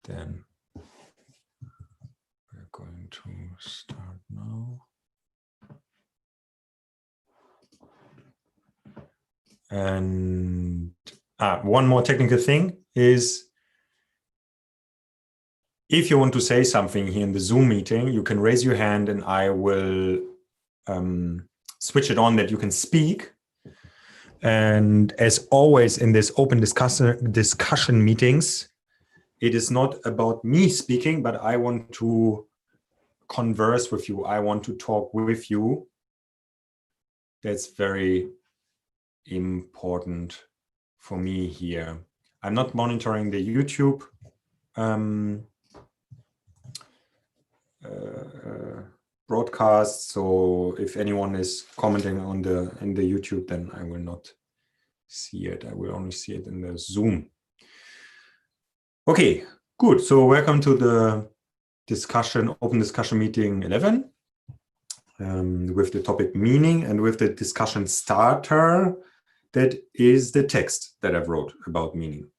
Then we're going to start now. And one more technical thing is, if you want to say something here in the Zoom meeting, you can raise your hand and I will switch it on that you can speak. And as always in this open discussion meetings, it is not about me speaking, but I want to converse with you. I want to talk with you. That's very important for me here. I'm not monitoring the YouTube broadcast, so if anyone is commenting on in the YouTube, then I will not see it. I will only see it in the Zoom. Okay, good. So welcome to the open discussion meeting 11 with the topic meaning, and with the discussion starter that is the text that I've wrote about meaning.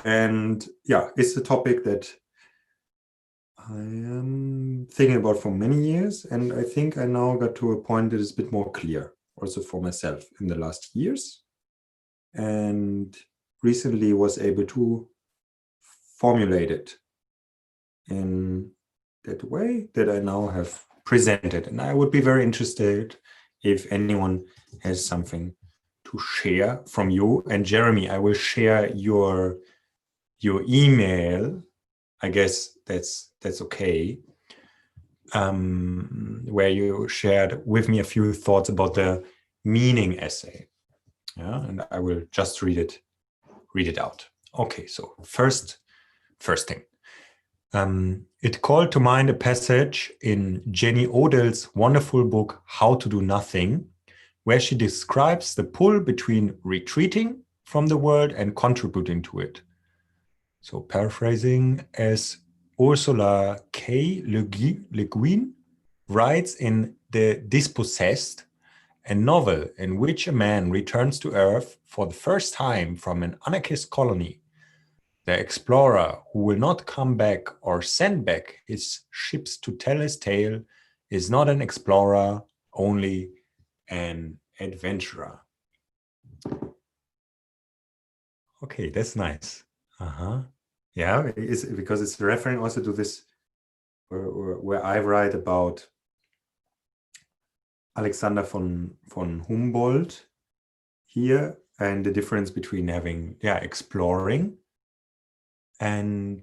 And yeah, it's a topic that I am thinking about for many years, and I think I now got to a point that is a bit more clear also for myself in the last years, and recently was able to formulate it in that way that I now have presented. And I would be very interested if anyone has something to share from you. And Jeremy, I will share your email. I guess that's okay. Where you shared with me a few thoughts about the meaning essay. Yeah, and I will just read it out. Okay, so first thing. It called to mind a passage in Jenny Odell's wonderful book, How to Do Nothing, where she describes the pull between retreating from the world and contributing to it. So paraphrasing, as Ursula K. Le Guin writes in The Dispossessed, a novel in which a man returns to Earth for the first time from an anarchist colony. The explorer who will not come back or send back his ships to tell his tale is not an explorer, only an adventurer. Okay, that's nice. Yeah, it's because it's referring also to this where I write about Alexander von Humboldt here, and the difference between having exploring and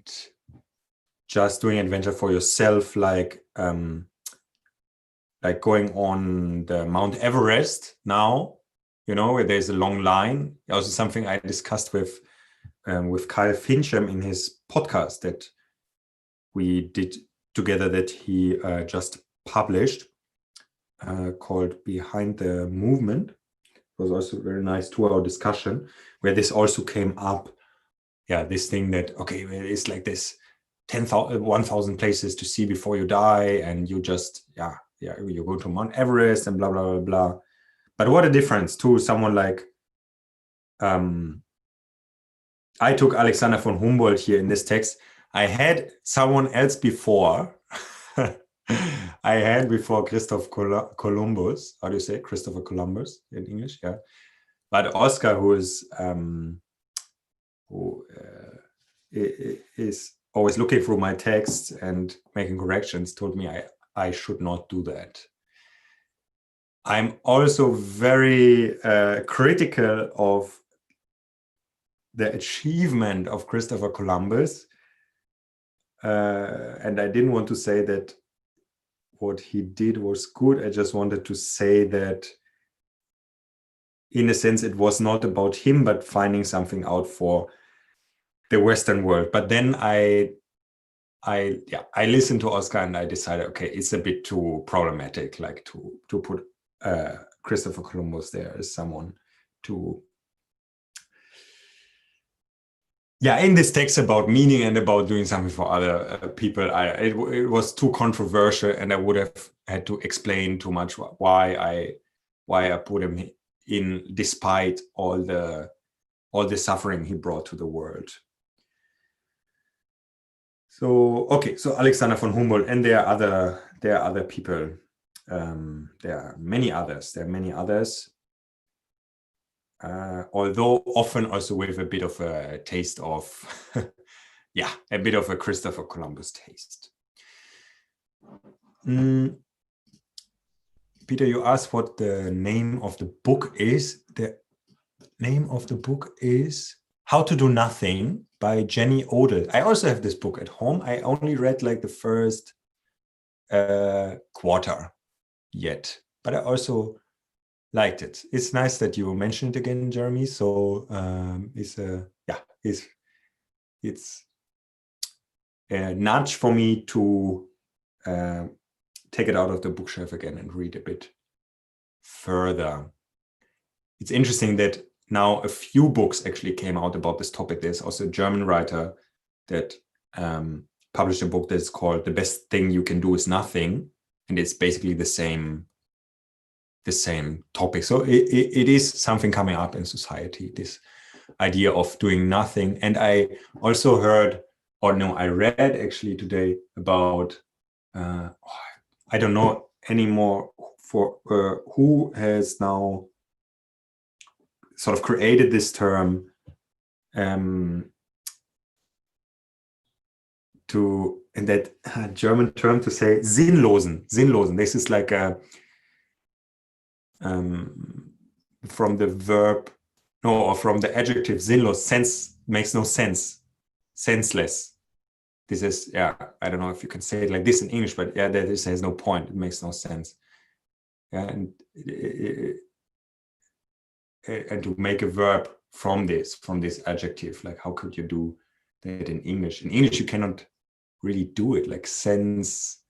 just doing adventure for yourself, like going on the Mount Everest now, where there's a long line. Also something I discussed with Kyle Fincham in his podcast that we did together, that he just published, called Behind the Movement. It was also a very nice 2-hour discussion where this also came up. Yeah, this thing that, okay, it's like this 1,000 places to see before you die, and you just, you go to Mount Everest and blah, blah, blah, blah. But what a difference to someone like, I took Alexander von Humboldt here in this text. I had someone else before. I had before Christopher Columbus. How do you say it? Christopher Columbus in English? Yeah. But Oscar, who is always looking through my texts and making corrections, told me I should not do that. I'm also very critical of the achievement of Christopher Columbus. And I didn't want to say that what he did was good. I just wanted to say that, in a sense, it was not about him, but finding something out for the Western world. But then I listened to Oscar and I decided, okay, it's a bit too problematic, like to put Christopher Columbus there as someone to, in this text about meaning and about doing something for other people. It was too controversial, and I would have had to explain too much why I put him in, despite all the suffering he brought to the world. So okay, so Alexander von Humboldt, and there are other people. There are many others. There are many others. Although often also with a bit of a taste of, yeah, a bit of a Christopher Columbus taste. Peter, you asked what the name of the book is. The name of the book is How to Do Nothing by Jenny Odell. I also have this book at home. I only read like the first quarter yet, but I also liked it. It's nice that you mentioned it again, Jeremy. So it's a nudge for me to take it out of the bookshelf again and read a bit further. It's interesting that now a few books actually came out about this topic. There's also a German writer that published a book that's called The Best Thing You Can Do Is Nothing. And it's basically the same topic. So it is something coming up in society, this idea of doing nothing. And I also heard, or no, I read actually today about, I don't know anymore for who has now sort of created this term in that German term to say sinnlosen. This is like a from the verb, no, or from the adjective sinnlos, sense makes no sense, senseless. This is, yeah, I don't know if you can say it like this in English, but yeah, this has no point. It makes no sense. Yeah, and to make a verb from this adjective, like how could you do that in English? In English, you cannot really do it, like senseless,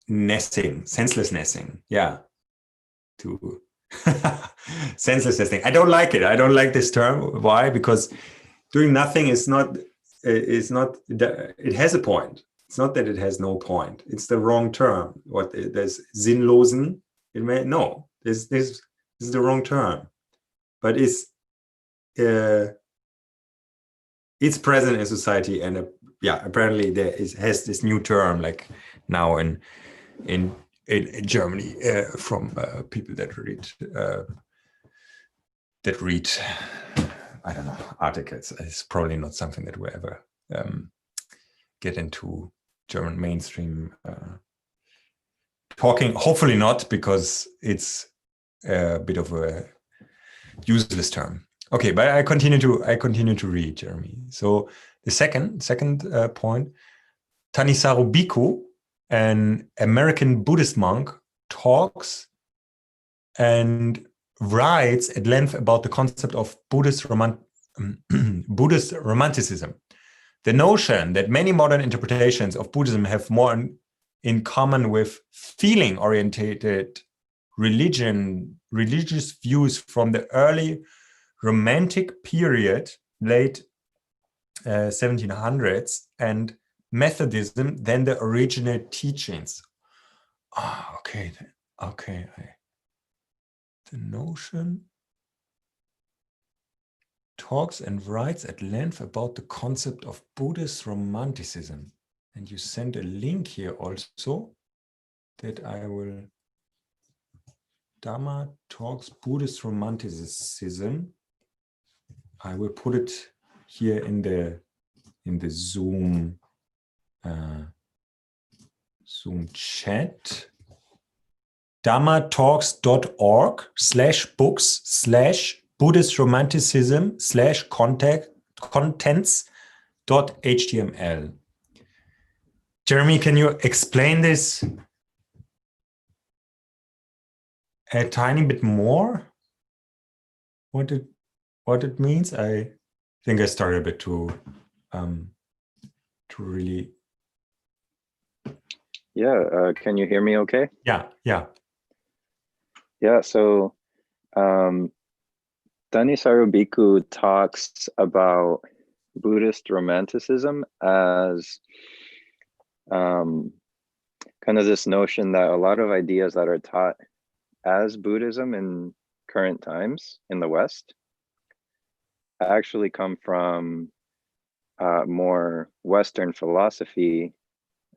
senselessnessing. Yeah, to senseless nesting. I don't like it. I don't like this term. Why? Because doing nothing is not. It has a point. It's not that it has no point. It's the wrong term. What there's sinnlosen. It may no. This is the wrong term, but it's present in society, and yeah, apparently has this new term like now in Germany from people that read I don't know, articles. It's probably not something that will ever get into German mainstream talking. Hopefully not, because it's a bit of a useless term. Okay, but I continue to read, Jeremy. So the second point, Tanisaru Bhikkhu, an American Buddhist monk, talks and writes at length about the concept of Buddhist romanticism. The notion that many modern interpretations of Buddhism have more in common with feeling-oriented religious views from the early Romantic period, late 1700s, and Methodism than the original teachings. Okay. The notion talks and writes at length about the concept of Buddhist romanticism. And you send a link here also that I will. Dhamma talks Buddhist romanticism. I will put it here in the Zoom chat. dhammatalks.org/books/Buddhist romanticism/contents.html. Jeremy, can you explain this a tiny bit more? What it means? I think I started a bit to really. Yeah, can you hear me okay? Yeah. Yeah, so Tanisaru Bhikkhu talks about Buddhist romanticism as kind of this notion that a lot of ideas that are taught as Buddhism in current times in the West actually come from more Western philosophy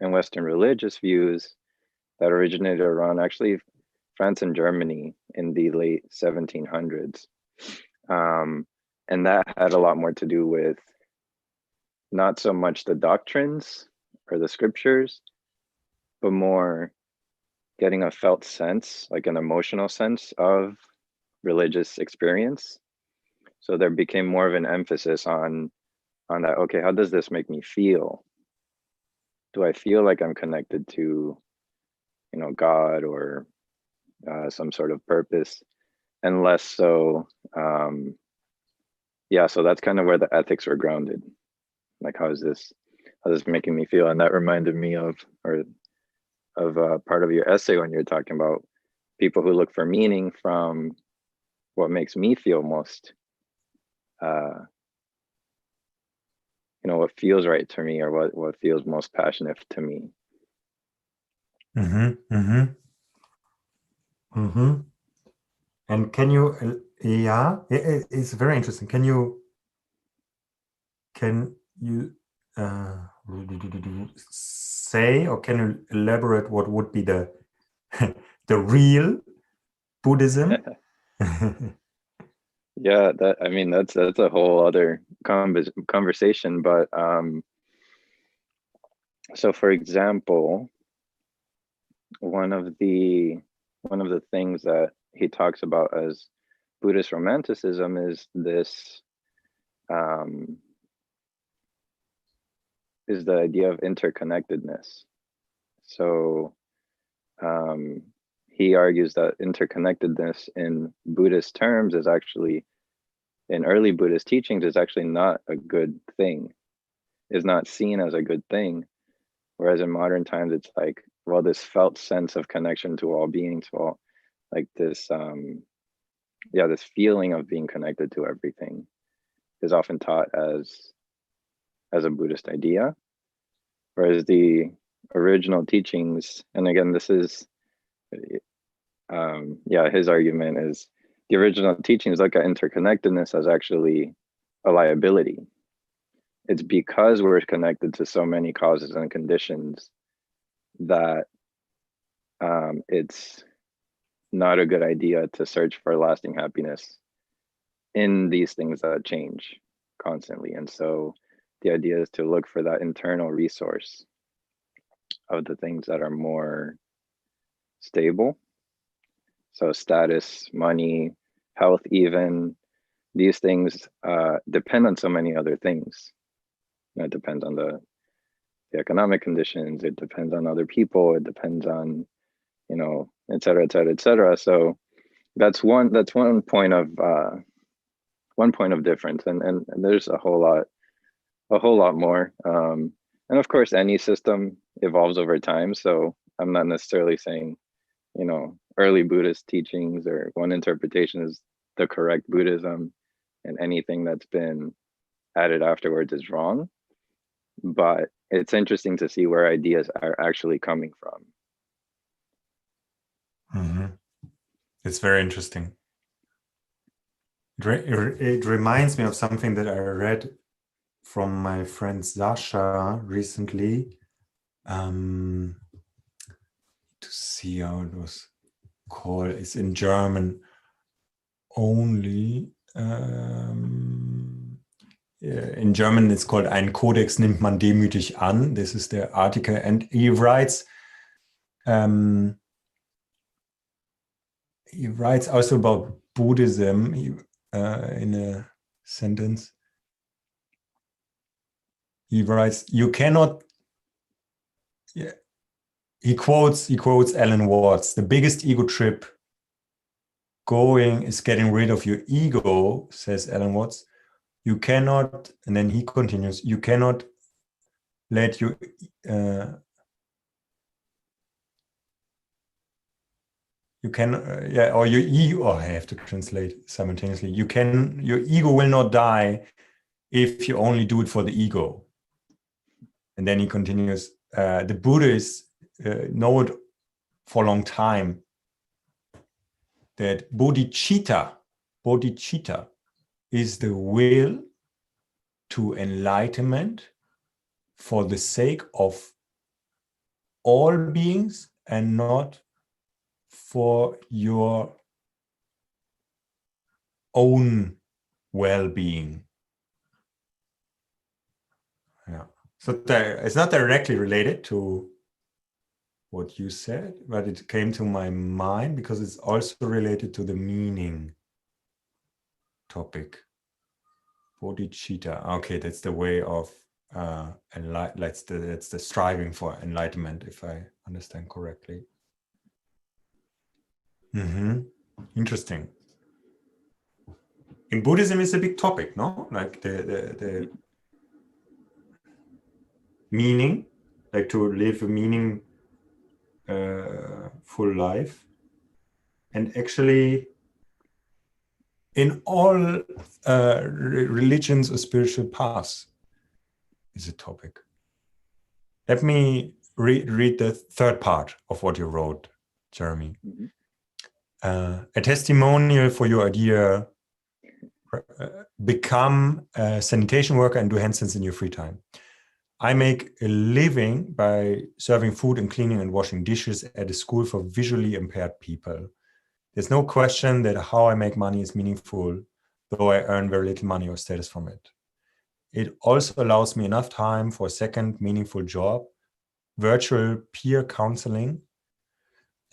and Western religious views that originated around actually France and Germany in the late 1700s. And that had a lot more to do with not so much the doctrines or the scriptures, but more getting a felt sense, like an emotional sense of religious experience. So there became more of an emphasis on that. Okay, how does this make me feel? Do I feel like I'm connected to, God or some sort of purpose? And less so, so that's kind of where the ethics were grounded. Like, how is this making me feel? And that reminded me of part of your essay when you're talking about people who look for meaning from what makes me feel most, what feels right to me, or what feels most passionate to me. And can you, it's very interesting. Can you say, or can you elaborate what would be the the real Buddhism? Yeah, that's a whole other conversation. But so for example, one of the things that he talks about as Buddhist romanticism is this is the idea of interconnectedness. So he argues that interconnectedness in Buddhist terms is actually, in early Buddhist teachings, is actually not a good thing, is not seen as a good thing. Whereas in modern times, it's like, well, this felt sense of connection to all beings, well, like this, this feeling of being connected to everything is often taught as a Buddhist idea. Whereas the original teachings, and again, this is, his argument is the original teachings look at interconnectedness as actually a liability. It's because we're connected to so many causes and conditions that it's not a good idea to search for lasting happiness in these things that change constantly. And so the idea is to look for that internal resource of the things that are more stable. So status, money, health, even these things depend on so many other things. It depends on the economic conditions. It depends on other people. It depends on, et cetera, et cetera, et cetera. So that's one point of difference. And there's a whole lot more. And of course, any system evolves over time. So I'm not necessarily saying, early Buddhist teachings or one interpretation is the correct Buddhism, and anything that's been added afterwards is wrong. But it's interesting to see where ideas are actually coming from. It's very interesting. It reminds me of something that I read from my friend Sasha recently. To see how it was called. It's in German only. In German, it's called Ein Kodex nimmt man demütig an. This is the article, and he writes also about Buddhism in a sentence. He writes, "You cannot." Yeah, he quotes Alan Watts. The biggest ego trip going is getting rid of your ego, says Alan Watts. You cannot, and then he continues, you cannot let your or your ego, I have to translate simultaneously. Your ego will not die if you only do it for the ego. And then he continues, the Buddhists know it for a long time that bodhicitta is the will to enlightenment for the sake of all beings and not for your own well-being. Yeah. So it's not directly related to what you said, but it came to my mind because it's also related to the meaning topic. Bodhicitta. Okay, that's the way of that's the striving for enlightenment, if I understand correctly. Interesting. In Buddhism, it's a big topic, no? Like the meaning, like to live a meaning full life. And actually, in all religions or spiritual paths is a topic. Let me read the third part of what you wrote, Jeremy. A testimonial for your idea, become a sanitation worker and do handstands in your free time. I make a living by serving food and cleaning and washing dishes at a school for visually impaired people. There's no question that how I make money is meaningful, though I earn very little money or status from it. It also allows me enough time for a second meaningful job, virtual peer counseling,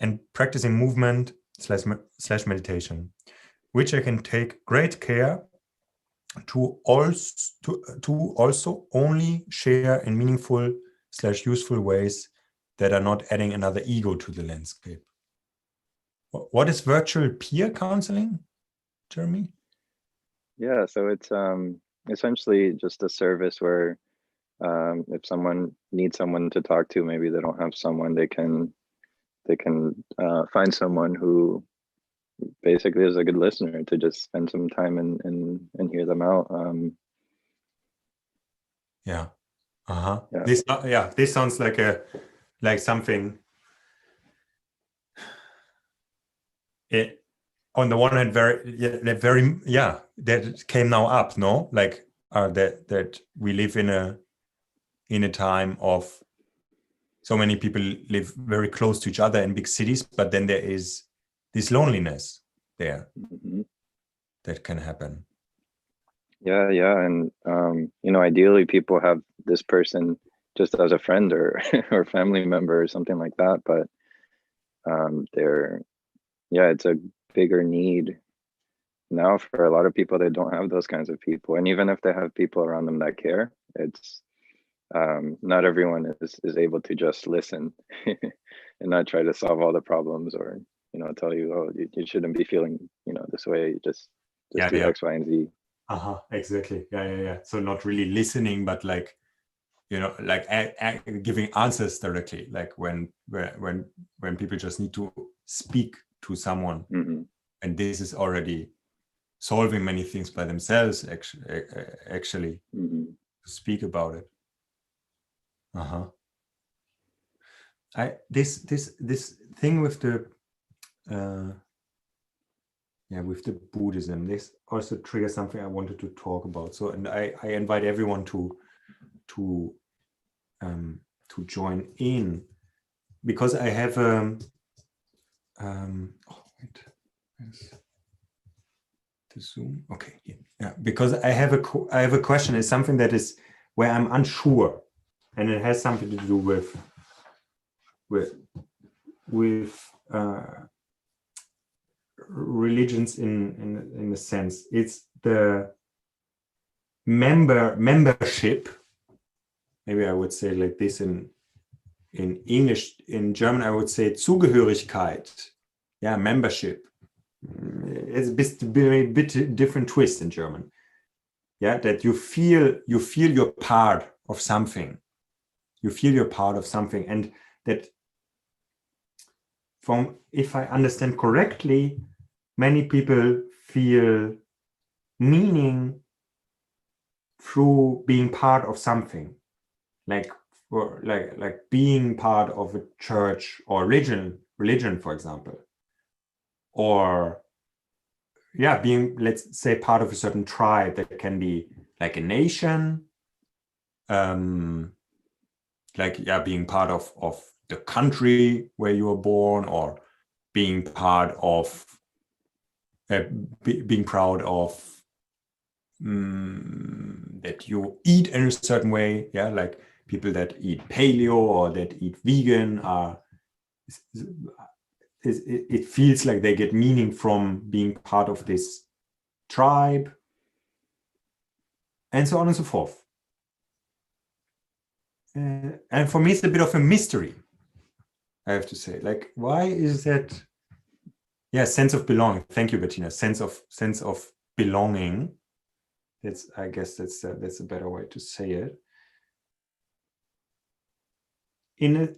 and practicing movement / meditation, which I can take great care to also only share in meaningful / useful ways that are not adding another ego to the landscape. What is virtual peer counseling, Jeremy? Yeah, so it's essentially just a service where if someone needs someone to talk to, maybe they don't have someone, they can find someone who basically is a good listener to just spend some time and hear them out. Yeah. Yeah. This sounds like something. On the one hand, that came now up, no? Like that we live in a time of so many people live very close to each other in big cities, but then there is this loneliness there that can happen. Yeah, and ideally people have this person just as a friend or or family member or something like that, but it's a bigger need now for a lot of people that don't have those kinds of people. And even if they have people around them that care, it's not everyone is able to just listen and not try to solve all the problems or tell you, oh, you shouldn't be feeling this way, just do X, Y, and Z. Exactly. Yeah. So not really listening, but like giving answers directly, like when people just need to speak to someone, and this is already solving many things by themselves. Actually, speak about it. This thing with the with the Buddhism, this also triggers something I wanted to talk about. So, and I invite everyone to join in, because I have the Zoom. Okay, yeah. Because I have a question. It's something that is where I'm unsure, and it has something to do with religions in a sense. It's the membership. Maybe I would say like this in English. In German, I would say Zugehörigkeit. Yeah, membership. It's a bit different twist in German. Yeah, that you feel you're part of something. You feel you're part of something, and that, if I understand correctly, many people feel meaning through being part of something, like being part of a church or religion, for example, or being, let's say, part of a certain tribe. That can be like a nation, being part of the country where you were born, or being part of being proud of that you eat in a certain way. Like people that eat paleo or that eat vegan are, it feels like they get meaning from being part of this tribe, and so on and so forth. And for me, it's a bit of a mystery, I have to say. Like, why is that? Sense of belonging. Thank you, Bettina. Sense of belonging. I guess that's a better way to say it. In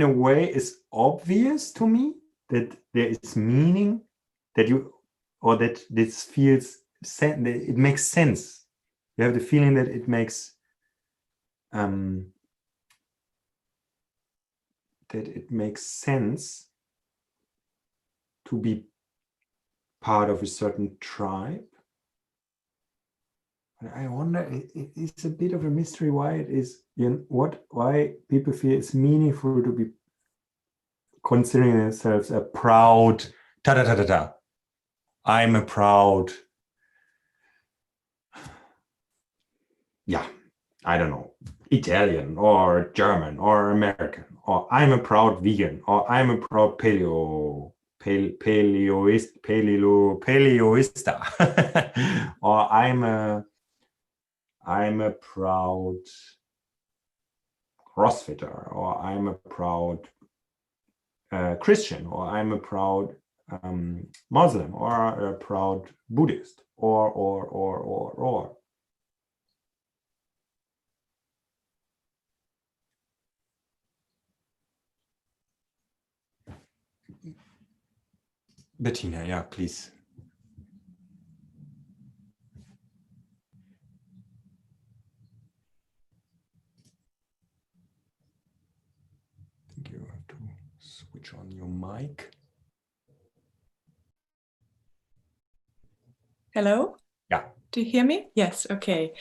a way, it's obvious to me that there is meaning, that this feels that it makes sense. You have the feeling that it makes sense to be part of a certain tribe. I wonder, it's a bit of a mystery why it is, why people feel it's meaningful to be considering themselves a proud, I'm a proud, I don't know, Italian or German or American, or I'm a proud vegan, or I'm a proud paleoista, or I'm a proud CrossFitter, or I'm a proud Christian, or I'm a proud Muslim, or a proud Buddhist, or. Bettina, please. I think you have to switch on your mic. Hello? Yeah. Do you hear me? Yes, okay.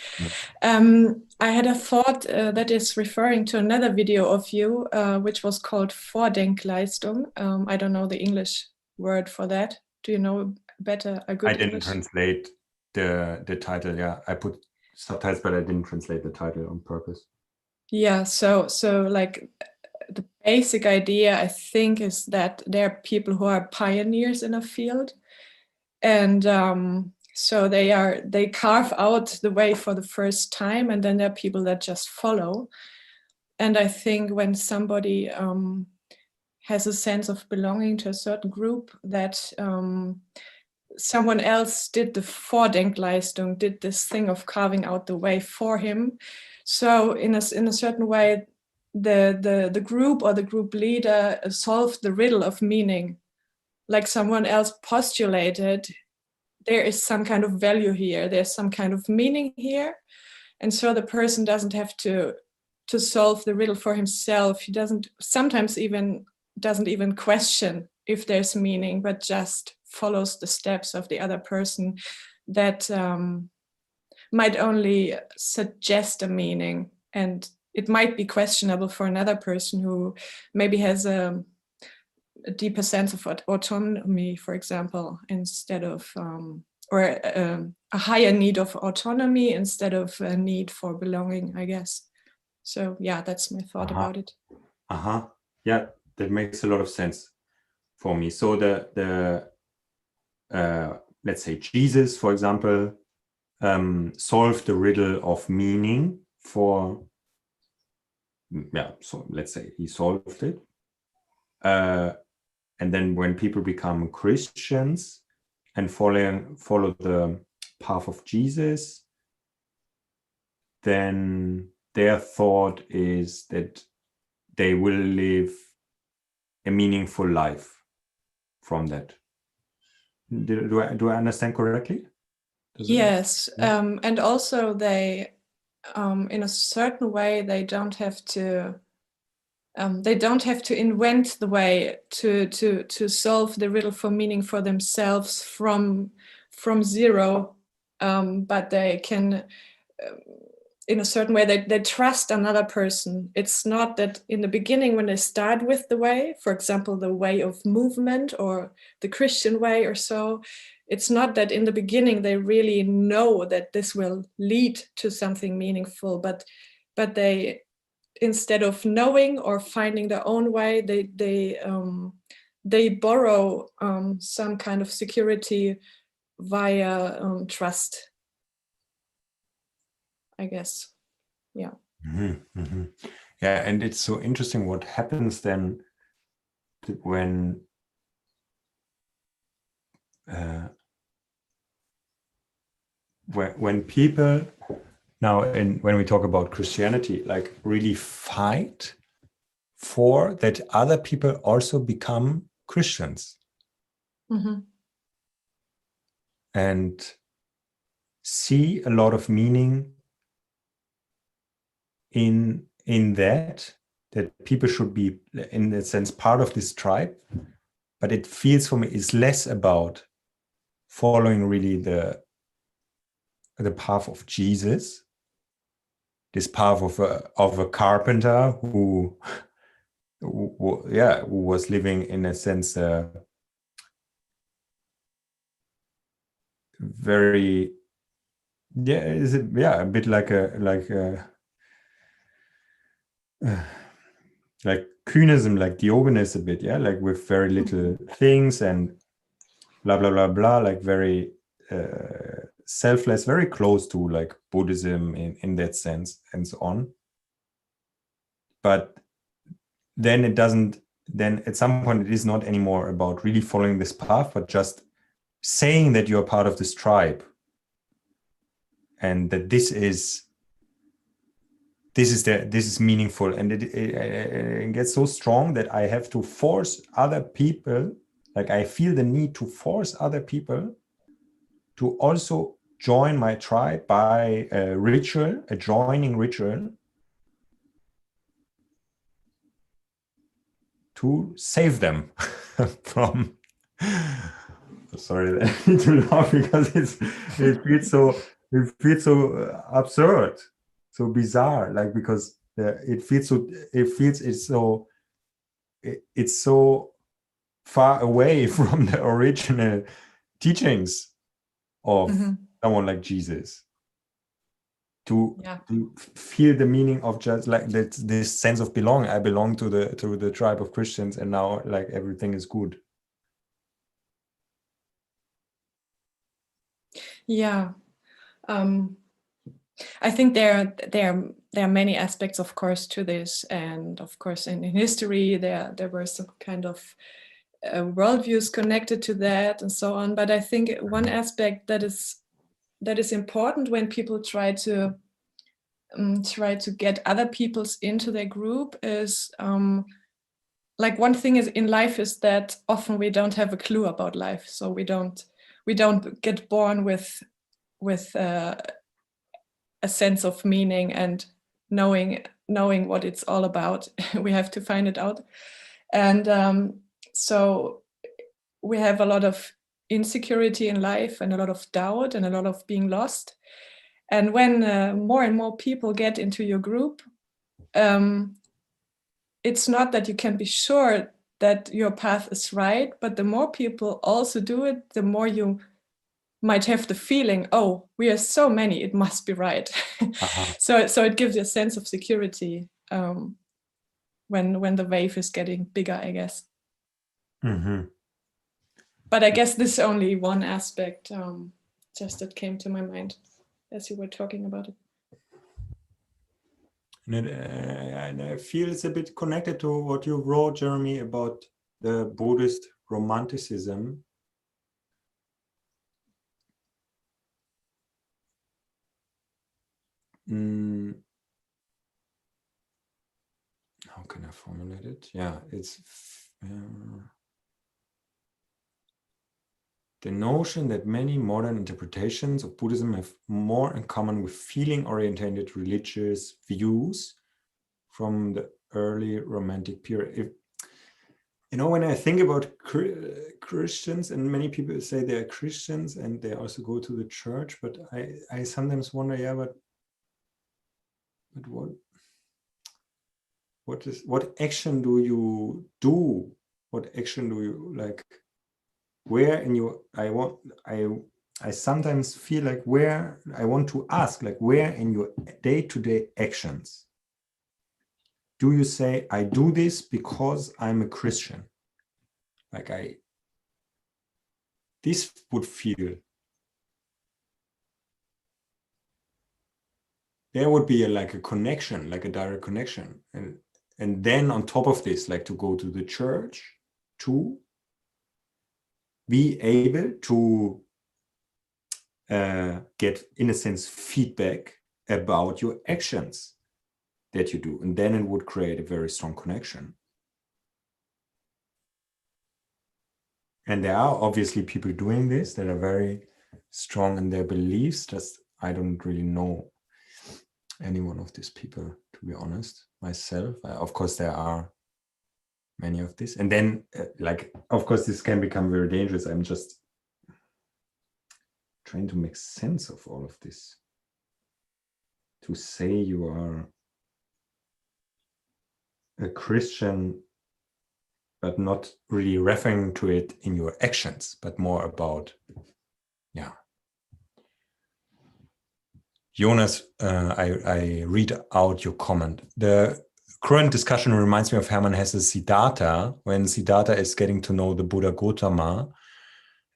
I had a thought that is referring to another video of you, which was called Vordenkleistung. I don't know the English word for that. Do you know better a good I didn't English? translate the title. I put subtitles, but I didn't translate the title on purpose. Yeah, so like the basic idea, I think, is that there are people who are pioneers in a field, and so they carve out the way for the first time, and then there are people that just follow. And I think when somebody has a sense of belonging to a certain group, that someone else did the Vordenkleistung, did this thing of carving out the way for him. So in a certain way, the group or the group leader solved the riddle of meaning. Like someone else postulated, there is some kind of value here, there's some kind of meaning here. And so the person doesn't have to solve the riddle for himself. He sometimes doesn't even question if there's meaning, but just follows the steps of the other person that might only suggest a meaning. And it might be questionable for another person who maybe has a deeper sense of autonomy, for example, instead of or a higher need of autonomy instead of a need for belonging, I guess. So that's my thought about it. Yeah, that makes a lot of sense for me. So the let's say Jesus, for example, solved the riddle of meaning for, so let's say he solved it. And then when people become Christians and follow the path of Jesus, then their thought is that they will live a meaningful life from that. Do I understand correctly? Yes, and also they, in a certain way, they don't have to they don't have to invent the way to solve the riddle for meaning for themselves from zero, but they can, in a certain way, they trust another person. It's not that in the beginning when they start with the way, for example, the way of movement or the Christian way or so, it's not that in the beginning they really know that this will lead to something meaningful, but they, instead of knowing or finding their own way, they borrow some kind of security via trust, I guess. Yeah. Yeah, and it's so interesting what happens then when when people now, when we talk about Christianity, like really fight for that other people also become Christians. And see a lot of meaning in that people should be, in a sense, part of this tribe. But it feels for me it's less about following really the path of Jesus, this path of a carpenter who was living, in a sense, very a bit like like Kühnism, like Diogenes a bit, like with very little things and blah blah blah blah, like very selfless, very close to like Buddhism in that sense, and so on. But then it doesn't, then at some point it is not anymore about really following this path, but just saying that you're part of this tribe and that this is meaningful, and it gets so strong that I have to force other people, like I feel the need to force other people to also join my tribe by a ritual, a joining ritual, to save them from. Sorry, I need to laugh because it feels so absurd, so bizarre, like, because it's so far away from the original teachings of someone like Jesus, to feel the meaning of just like this sense of belonging. I belong to the tribe of Christians, and now like everything is good. Yeah. I think there are many aspects, of course, to this, and of course in history there were some kind of worldviews connected to that and so on. But I think one aspect that is important when people try to get other peoples into their group is like, one thing is in life is that often we don't have a clue about life, so we don't get born with a sense of meaning and knowing what it's all about. We have to find it out, and so we have a lot of insecurity in life and a lot of doubt and a lot of being lost. And when more and more people get into your group, it's not that you can be sure that your path is right, but the more people also do it, the more you might have the feeling, oh, we are so many, it must be right. So it gives you a sense of security when the wave is getting bigger, I guess. But I guess this is only one aspect just that came to my mind as you were talking about it. And I feel it's a bit connected to what you wrote, Jeremy, about the Buddhist romanticism. How can I formulate it? Yeah, it's the notion that many modern interpretations of Buddhism have more in common with feeling-oriented religious views from the early romantic period. If, you know, when I think about Christians, and many people say they are Christians and they also go to the church, but I sometimes wonder, yeah, but what action do you do? What action do you like? Where in your I sometimes feel like where I want to ask, like where in your day-to-day actions do you say, I do this because I'm a Christian? Like this would feel, there would be like a connection, like a direct connection. And then on top of this, like to go to the church, to be able to get, in a sense, feedback about your actions that you do. And then it would create a very strong connection. And there are obviously people doing this that are very strong in their beliefs. Just, I don't really know any one of these people, to be honest, myself. Of course, there are many of this. And then, like, of course, this can become very dangerous. I'm just trying to make sense of all of this. To say you are a Christian, but not really referring to it in your actions, but more about, yeah. Jonas, I read out your comment. The current discussion reminds me of Hermann Hesse's Siddhartha, when Siddhartha is getting to know the Buddha Gautama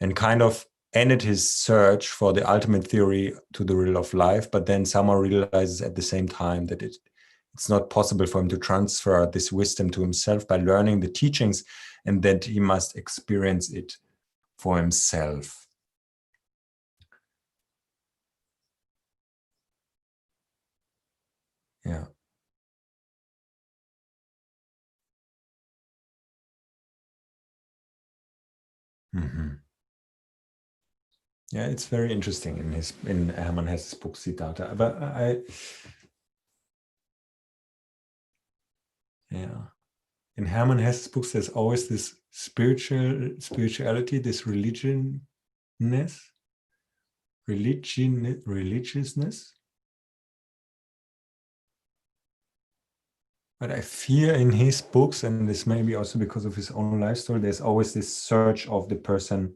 and kind of ended his search for the ultimate theory to the riddle of life, but then somehow realizes at the same time that it's not possible for him to transfer this wisdom to himself by learning the teachings, and that he must experience it for himself. Yeah. Mm-hmm. Yeah, it's very interesting in Hermann Hesse's book Siddhartha. But in Hermann Hesse's books, there's always this spirituality, this religiousness. But I fear in his books, and this may be also because of his own life story, there's always this search of the person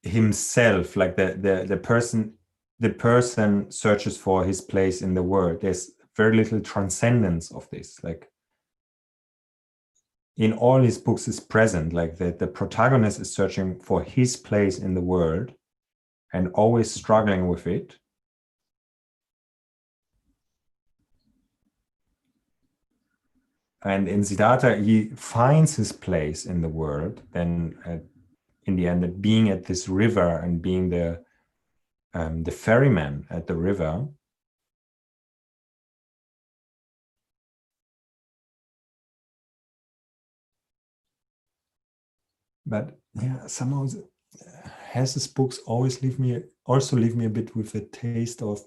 himself, like the person searches for his place in the world. There's very little transcendence of this. Like in all his books is present, like the protagonist is searching for his place in the world and always struggling with it. And in Siddhartha, he finds his place in the world, then in the end, being at this river and being the ferryman at the river. But yeah, somehow Hesse's books also leave me a bit with a taste of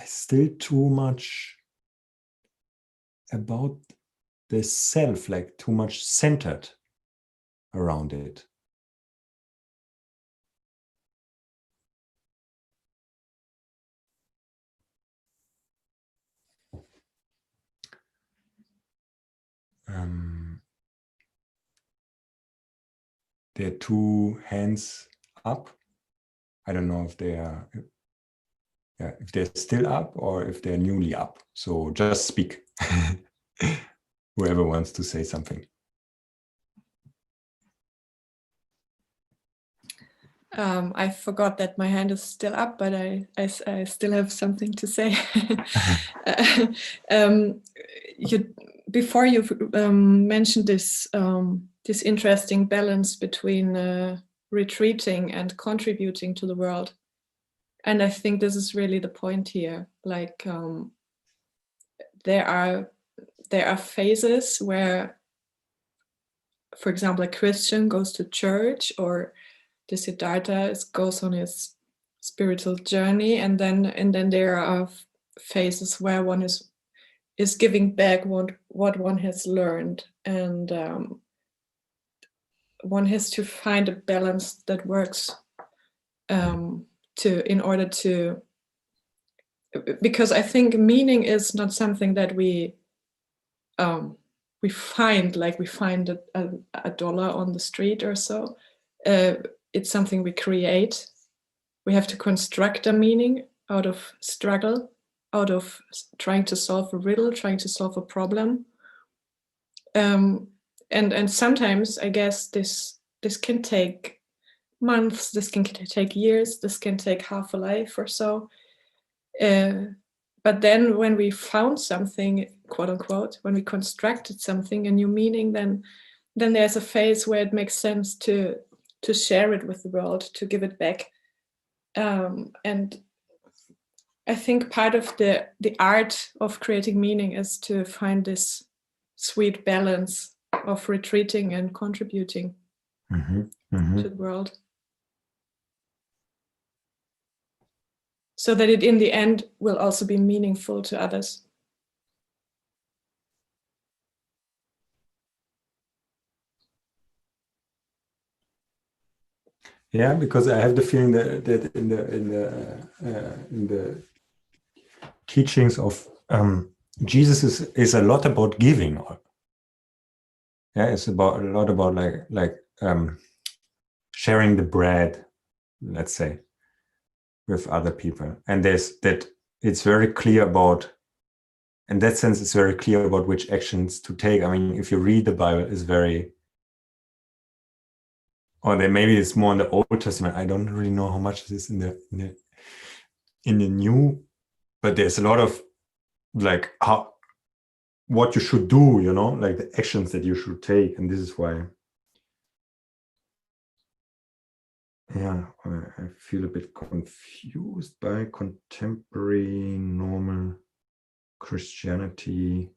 still too much about the self, like too much centered around it. There are two hands up. I don't know if they are, if they're still up or if they're newly up. So just speak. Whoever wants to say something. I forgot that my hand is still up, but I still have something to say. Before you mentioned this this interesting balance between retreating and contributing to the world, and I think this is really the point here. Like there are phases where, for example, a Christian goes to church, or the Siddhartha goes on his spiritual journey, and then there are phases where one is giving back what one has learned, and one has to find a balance that works in order to, because I think meaning is not something that we find, like we find a dollar on the street or so. It's something we create. We have to construct a meaning out of struggle, out of trying to solve a riddle, trying to solve a problem. And sometimes I guess this can take months, this can take years, this can take half a life or so. But then when we found something, quote unquote, when we constructed something, a new meaning, then there's a phase where it makes sense to share it with the world, to give it back. And I think part of the art of creating meaning is to find this sweet balance of retreating and contributing to the world, so that it in the end will also be meaningful to others. Yeah, because I have the feeling that in the teachings of Jesus is a lot about giving. Yeah, it's a lot about like sharing the bread, let's say, with other people. And there's that it's very clear about, in that sense, it's very clear about which actions to take. I mean, if you read the Bible, it's very, or then maybe it's more in the Old Testament. I don't really know how much it is in the New, but there's a lot of like what you should do, you know, like the actions that you should take. And this is why, yeah, I feel a bit confused by contemporary normal Christianity.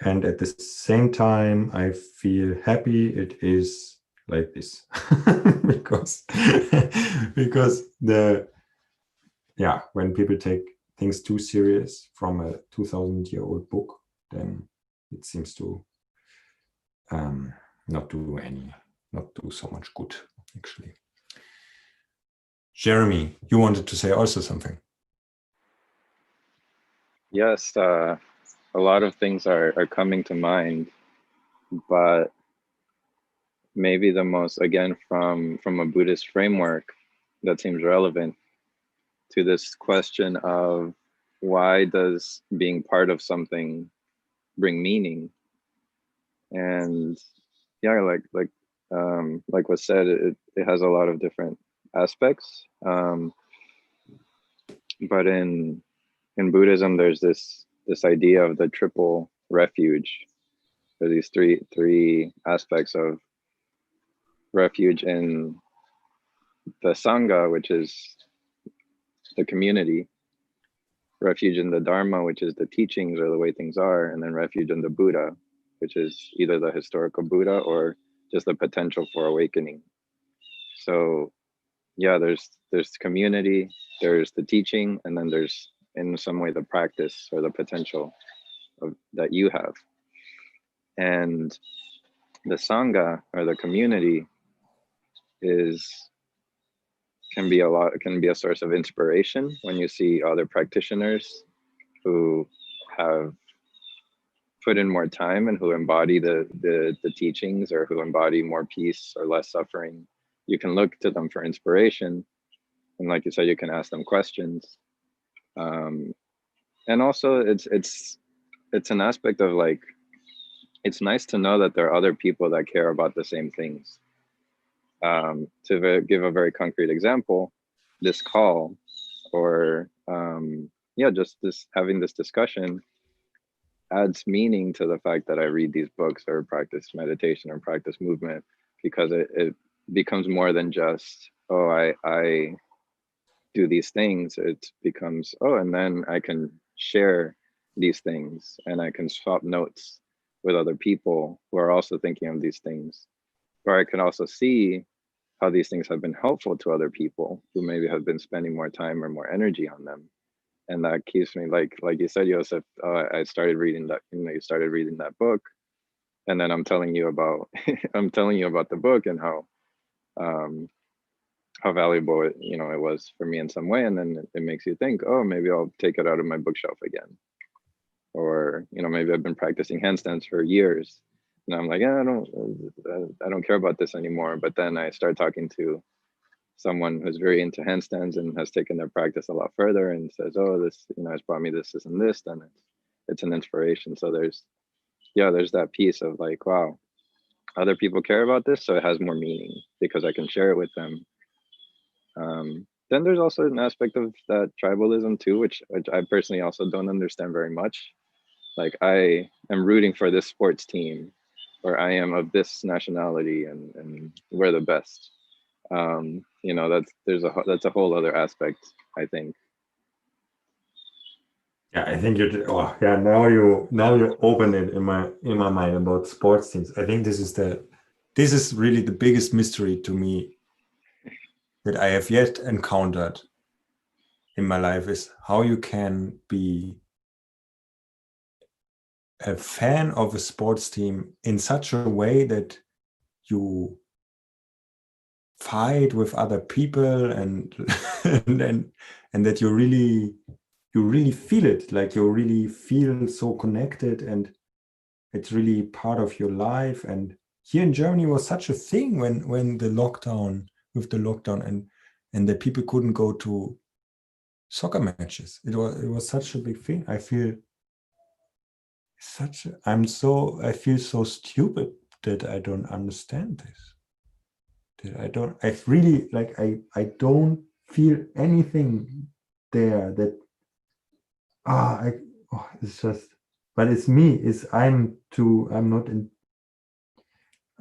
And at the same time, I feel happy it is like this because when people take things too serious from a 2,000-year-old book, then it seems to not do so much good, actually. Jeremy, you wanted to say also something. Yes, a lot of things are coming to mind, but maybe the most, again, from a Buddhist framework that seems relevant to this question of why does being part of something bring meaning? And yeah, like was said, it has a lot of different aspects. But in Buddhism, there's this idea of the triple refuge. There are these three aspects of refuge in the Sangha, which is the community, refuge in the Dharma, which is the teachings or the way things are, and then refuge in the Buddha, which is either the historical Buddha or just the potential for awakening. So yeah, there's community, there's the teaching, and then there's in some way the practice or the potential that you have. And the Sangha or the community can be a source of inspiration when you see other practitioners who have put in more time and who embody the teachings, or who embody more peace or less suffering. You can look to them for inspiration, and like you said, you can ask them questions. And also it's an aspect of like, it's nice to know that there are other people that care about the same things. To give a very concrete example, this call, or just this having this discussion adds meaning to the fact that I read these books or practice meditation or practice movement, because it becomes more than just, oh, I do these things. It becomes, oh, and then I can share these things, and I can swap notes with other people who are also thinking of these things, or I can also see how these things have been helpful to other people who maybe have been spending more time or more energy on them. And that keeps me, like you said, Joseph, I started reading that, you started reading that book, and then I'm telling you about I'm telling you about the book and how valuable it, it was for me in some way. And then it makes you think, oh, maybe I'll take it out of my bookshelf again. Or, maybe I've been practicing handstands for years and I'm like, I don't care about this anymore. But then I start talking to someone who's very into handstands and has taken their practice a lot further and says, oh, this, has brought me this and this, then it's an inspiration. So there's that piece of like, wow, other people care about this, so it has more meaning because I can share it with them. Then there's also an aspect of that tribalism too, which I personally also don't understand very much. Like, I am rooting for this sports team, or I am of this nationality and we're the best. That's a whole other aspect, I think. Yeah, I think now you open it in my mind about sports teams. I think this is really the biggest mystery to me that I have yet encountered in my life, is how you can be a fan of a sports team in such a way that you fight with other people and and that you really feel it, like you really feel so connected and it's really part of your life. And here in Germany was such a thing when the lockdown and the people couldn't go to soccer matches. It was such a big thing. I feel I feel so stupid that I don't understand this. I really, like, I don't feel anything there that it's just, but it's me. I'm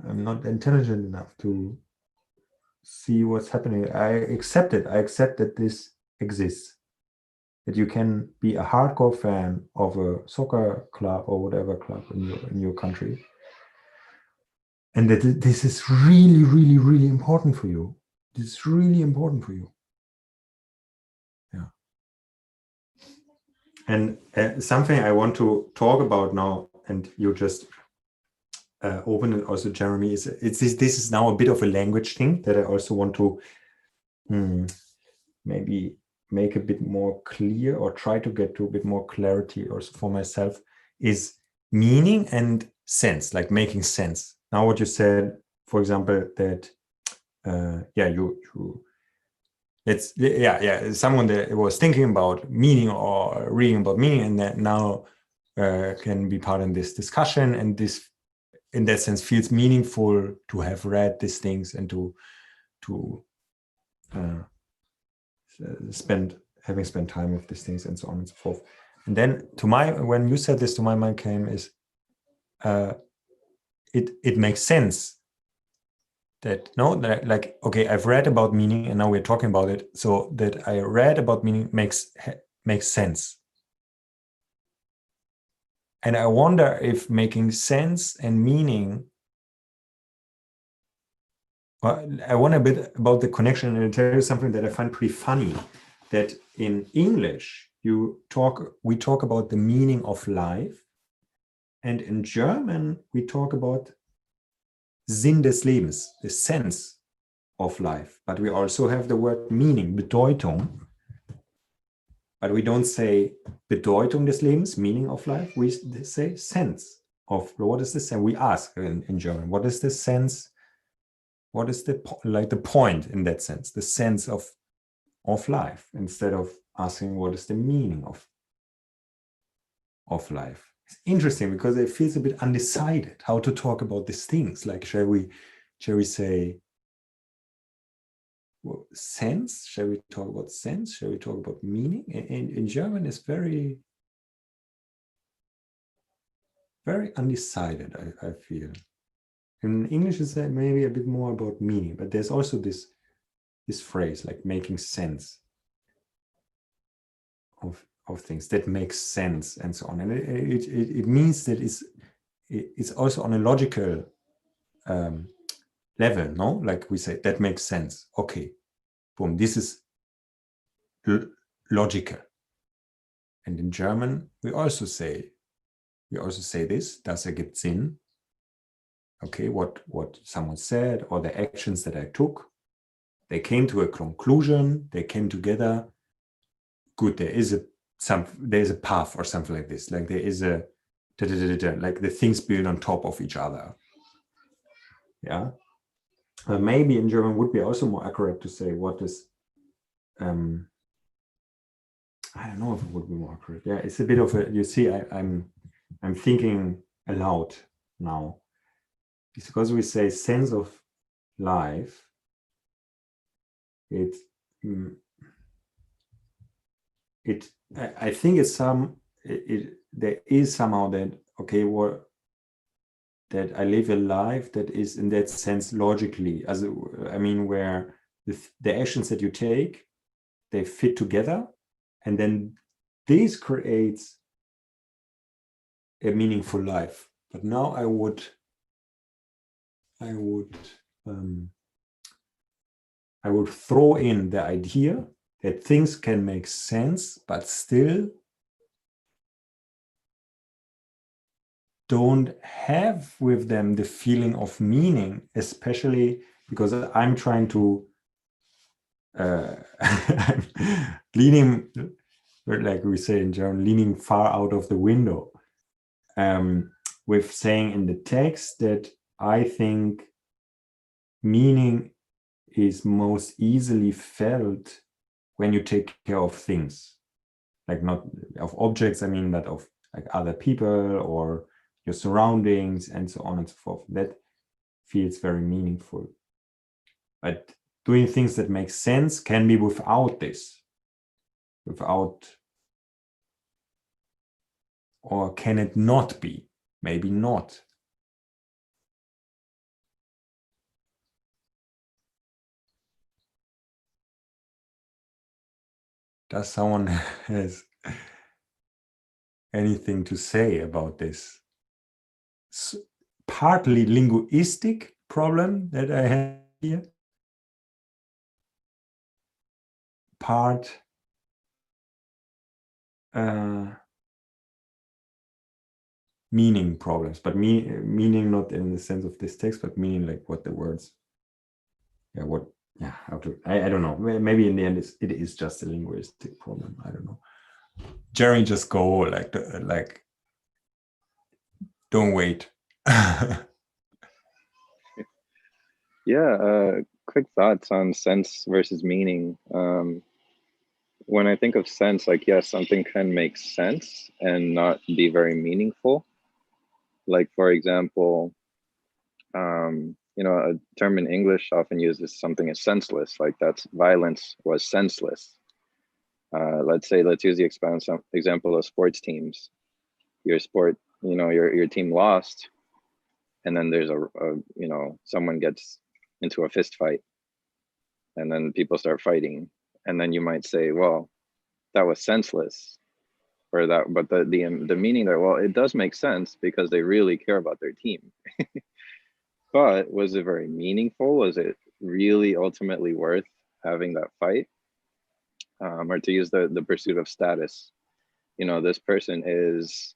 not intelligent enough to see what's happening. I accept it. I accept that this exists. That you can be a hardcore fan of a soccer club or whatever club in your country, and that this is really, really, really important for you. This is really important for you. Yeah. And something I want to talk about now, and you just open it also, Jeremy, this is now a bit of a language thing that I also want to maybe make a bit more clear, or try to get to a bit more clarity also for myself, is meaning and sense, like making sense. Now what you said, for example, that someone that was thinking about meaning or reading about meaning, and that now can be part of this discussion, and this in that sense feels meaningful to have read these things and to having spent time with these things and so on and so forth. And then when you said this, to my mind came is it makes sense that like, okay, I've read about meaning and now we're talking about it, so that I read about meaning makes sense. And I wonder if making sense and meaning, I wonder a bit about the connection, and I'll tell you something that I find pretty funny, that in English we talk about the meaning of life, and in German we talk about Sinn des Lebens, the sense of life. But we also have the word meaning, Bedeutung. But we don't say Bedeutung des Lebens, meaning of life. We say sense of, what is the sense? We ask in German, what is the sense? What is the point in that sense? The sense of life, instead of asking what is the meaning of life. It's interesting because it feels a bit undecided how to talk about these things. Like, shall we say sense? Shall we talk about sense? Shall we talk about meaning? In German, it's very, very undecided, I feel. In English, it's maybe a bit more about meaning, but there's also this phrase, like making sense of things, that makes sense and so on. And it means that it's also on a logical level, no? Like we say, that makes sense. Okay, boom, this is logical. And in German, we also say this, das ergibt Sinn. Okay, what someone said or the actions that I took, they came to a conclusion, they came together. Good, there's a path or something like this. Like there is a like the things build on top of each other. Yeah. Maybe in German would be also more accurate to say what is I don't know if it would be more accurate. Yeah, it's a bit of a, you see, I'm thinking aloud now. It's because we say sense of life, I think it's there is somehow that, okay, that I live a life that is in that sense logically, I mean, where the actions that you take, they fit together, and then this creates a meaningful life. But now I would throw in the idea that things can make sense, but still don't have with them the feeling of meaning, especially because I'm trying to leaning, like we say in German, leaning far out of the window, with saying in the text that I think meaning is most easily felt when you take care of things, like not of objects, I mean, but of like other people or your surroundings and so on and so forth. That feels very meaningful. But doing things that make sense can be without this, or can it not be? Maybe not. Does someone has anything to say about this partly linguistic problem that I have here? Part meaning problems, but meaning not in the sense of this text, but meaning like what the words, how to, I don't know. Maybe in the end it is just a linguistic problem. I don't know. Jerry, just go like don't wait. Yeah, quick thoughts on sense versus meaning. When I think of sense, like, yes, something can make sense and not be very meaningful. Like, for example, a term in English often uses something as senseless, like that's violence was senseless. Let's use the example of sports teams. Your sport, your team lost, and then there's someone gets into a fist fight, and then people start fighting, and then you might say, well, that was senseless, or that, but the meaning there, well, it does make sense because they really care about their team. But was it very meaningful? Was it really ultimately worth having that fight? Or to use the pursuit of status, this person is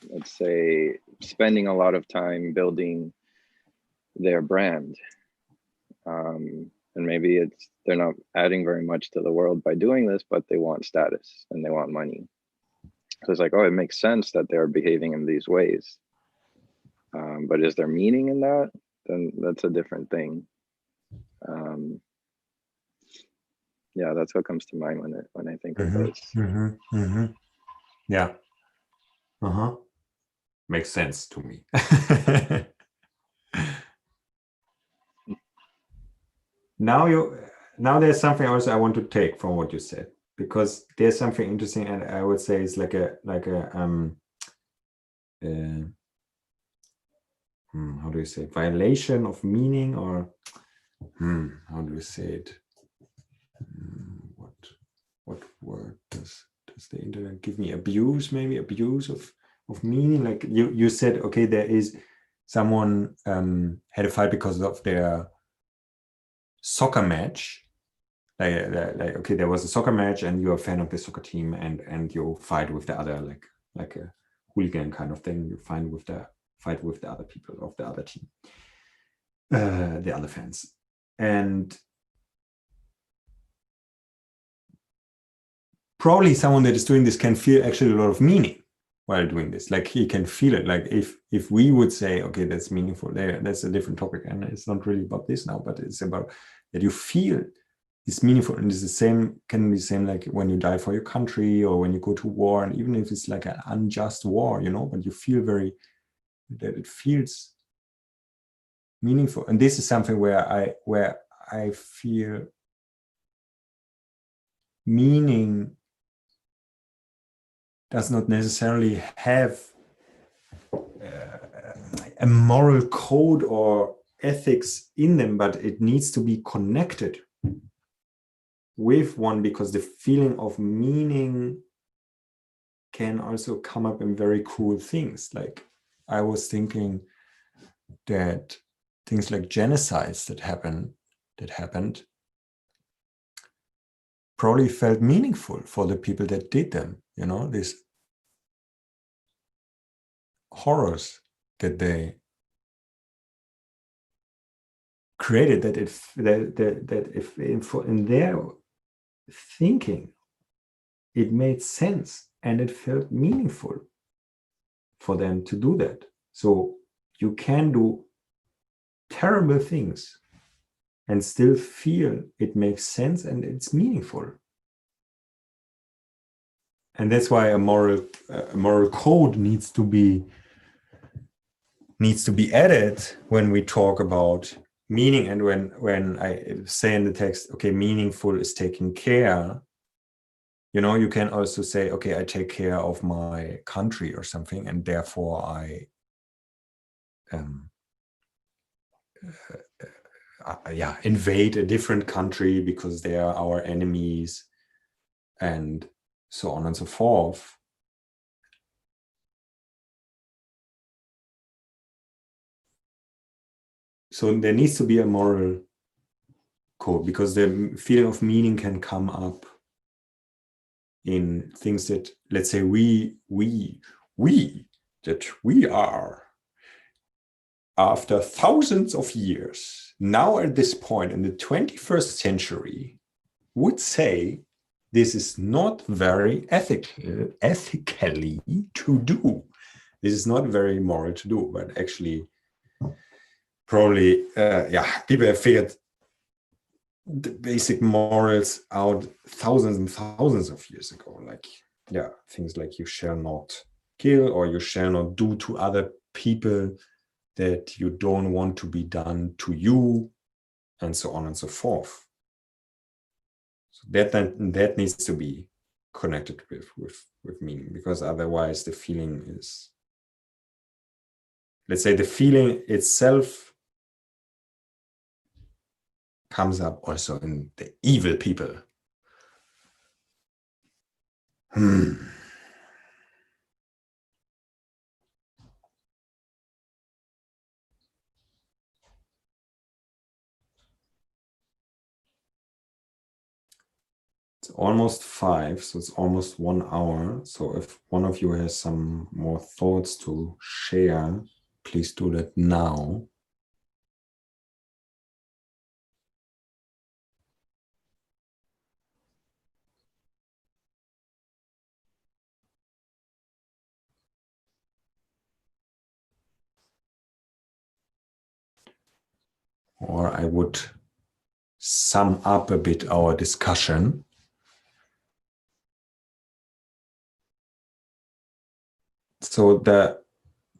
let's say spending a lot of time building their brand, and maybe they're not adding very much to the world by doing this, but they want status and they want money. So it's like, oh, it makes sense that they're behaving in these ways. But is there meaning in that? Then that's a different thing. Yeah, that's what comes to mind when I think of this. Yeah. Makes sense to me. Now there's something else I want to take from what you said, because there's something interesting, and I would say it's like a how do you say, violation of meaning, or how do you say it? What word does the internet give me? Abuse, maybe abuse of meaning. Like you said, okay, there is someone had a fight because of their soccer match. Like okay, there was a soccer match and you're a fan of the soccer team, and you fight with the other, like a hooligan kind of thing. You fight with the other people of the other team, the other fans. And probably someone that is doing this can feel actually a lot of meaning while doing this. Like he can feel it. Like if we would say, okay, that's meaningful, that's a different topic, and it's not really about this now, but it's about that you feel it's meaningful. And it's the same, can be the same like when you die for your country or when you go to war, and even if it's like an unjust war, but you feel that it feels meaningful. And this is something where I feel meaning does not necessarily have a moral code or ethics in them, but it needs to be connected with one, because the feeling of meaning can also come up in very cool things. Like I was thinking that things like genocides that happened probably felt meaningful for the people that did them, these horrors that they created, that if in their thinking it made sense and it felt meaningful for them to do that. So you can do terrible things and still feel it makes sense and it's meaningful. And that's why a moral code needs to be added when we talk about meaning. And when I say in the text, okay, meaningful is taking care, you can also say, okay, I take care of my country or something, and therefore I invade a different country because they are our enemies, and so on and so forth. So there needs to be a moral code, because the feeling of meaning can come up in things that, let's say, we are, after thousands of years, now at this point in the 21st century, would say this is not very ethically to do. This is not very moral to do, but actually probably, people have figured the basic morals out thousands and thousands of years ago. Like, things like you shall not kill, or you shall not do to other people that you don't want to be done to you, and so on and so forth. So that needs to be connected with meaning, because otherwise the feeling is, let's say, the feeling itself comes up also in the evil people. It's almost 5, so it's almost 1 hour. So if one of you has some more thoughts to share, please do that now. Or I would sum up a bit our discussion. So the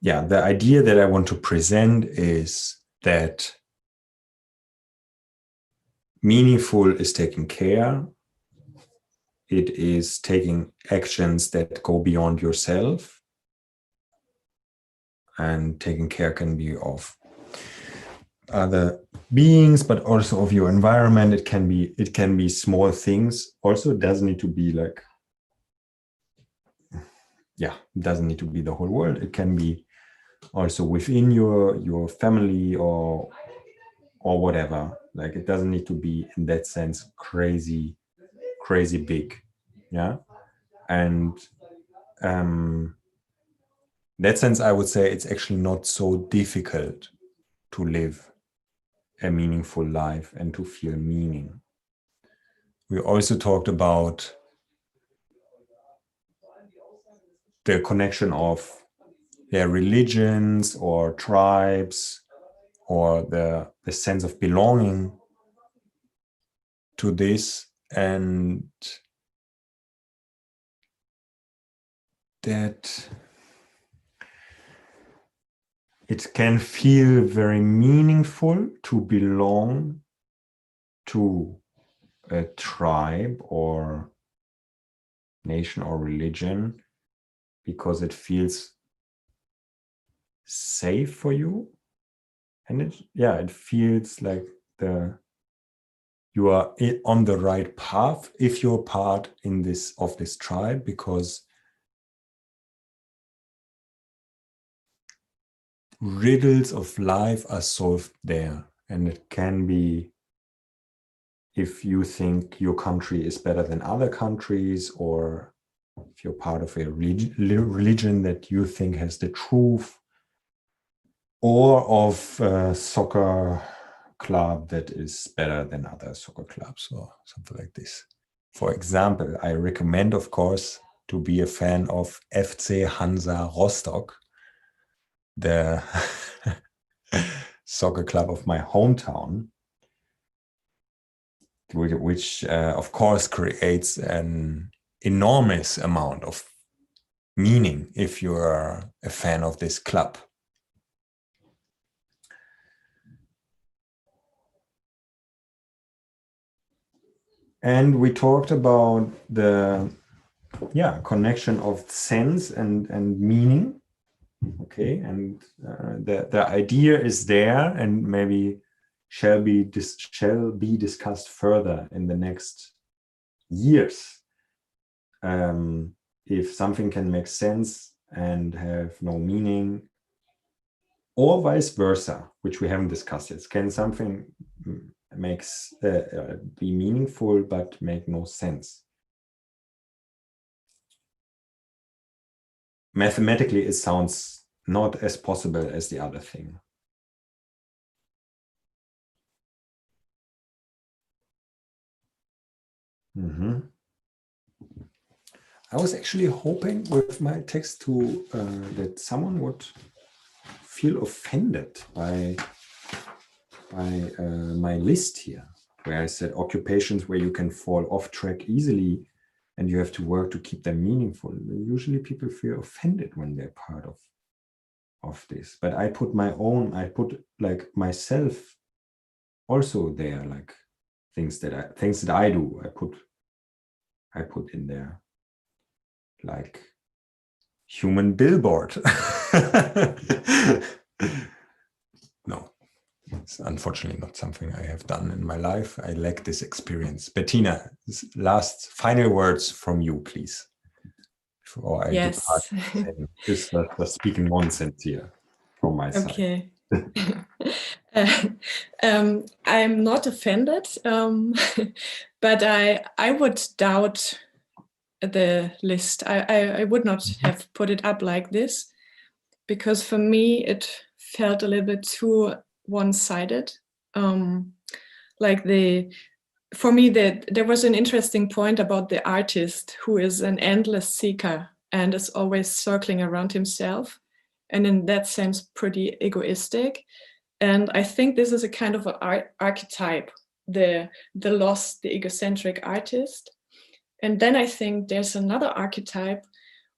idea that I want to present is that meaningful is taking care. It is taking actions that go beyond yourself. And taking care can be of other beings, but also of your environment. It can be small things. Also, it doesn't need to be like, it doesn't need to be the whole world. It can be also within your family or whatever. Like it doesn't need to be in that sense crazy big. Yeah. And in that sense, I would say it's actually not so difficult to live a meaningful life and to feel meaning. We also talked about the connection of their religions or tribes or the sense of belonging to this, and that it can feel very meaningful to belong to a tribe or nation or religion because it feels safe for you, and it feels like you are on the right path if you're part of this tribe, because riddles of life are solved there. And it can be if you think your country is better than other countries, or if you're part of a religion that you think has the truth, or of a soccer club that is better than other soccer clubs or something like this. For example, I recommend, of course, to be a fan of FC Hansa Rostock, the soccer club of my hometown, which of course creates an enormous amount of meaning if you are a fan of this club. And we talked about the connection of sense and meaning. Okay, and the idea is there, and maybe shall be discussed further in the next years. If something can make sense and have no meaning, or vice versa, which we haven't discussed yet. Can something be meaningful but make no sense? Mathematically, it sounds not as possible as the other thing. I was actually hoping with my text that someone would feel offended by my list here, where I said occupations where you can fall off track easily and you have to work to keep them meaningful. Usually people feel offended when they're part of this, but I put like myself also there, like things that I do, I put in there, like human billboard. No, it's unfortunately not something I have done in my life. I lack this experience. Bettina, last final words from you, please. Before I Yes. depart. This was speaking nonsense here from my side. Okay. I'm not offended, but I would doubt the list. I would not have put it up like this, because for me it felt a little bit too one-sided. For me, there was an interesting point about the artist who is an endless seeker and is always circling around himself, and in that sense pretty egoistic. And I think this is a kind of an archetype, the lost, the egocentric artist. And then I think there's another archetype,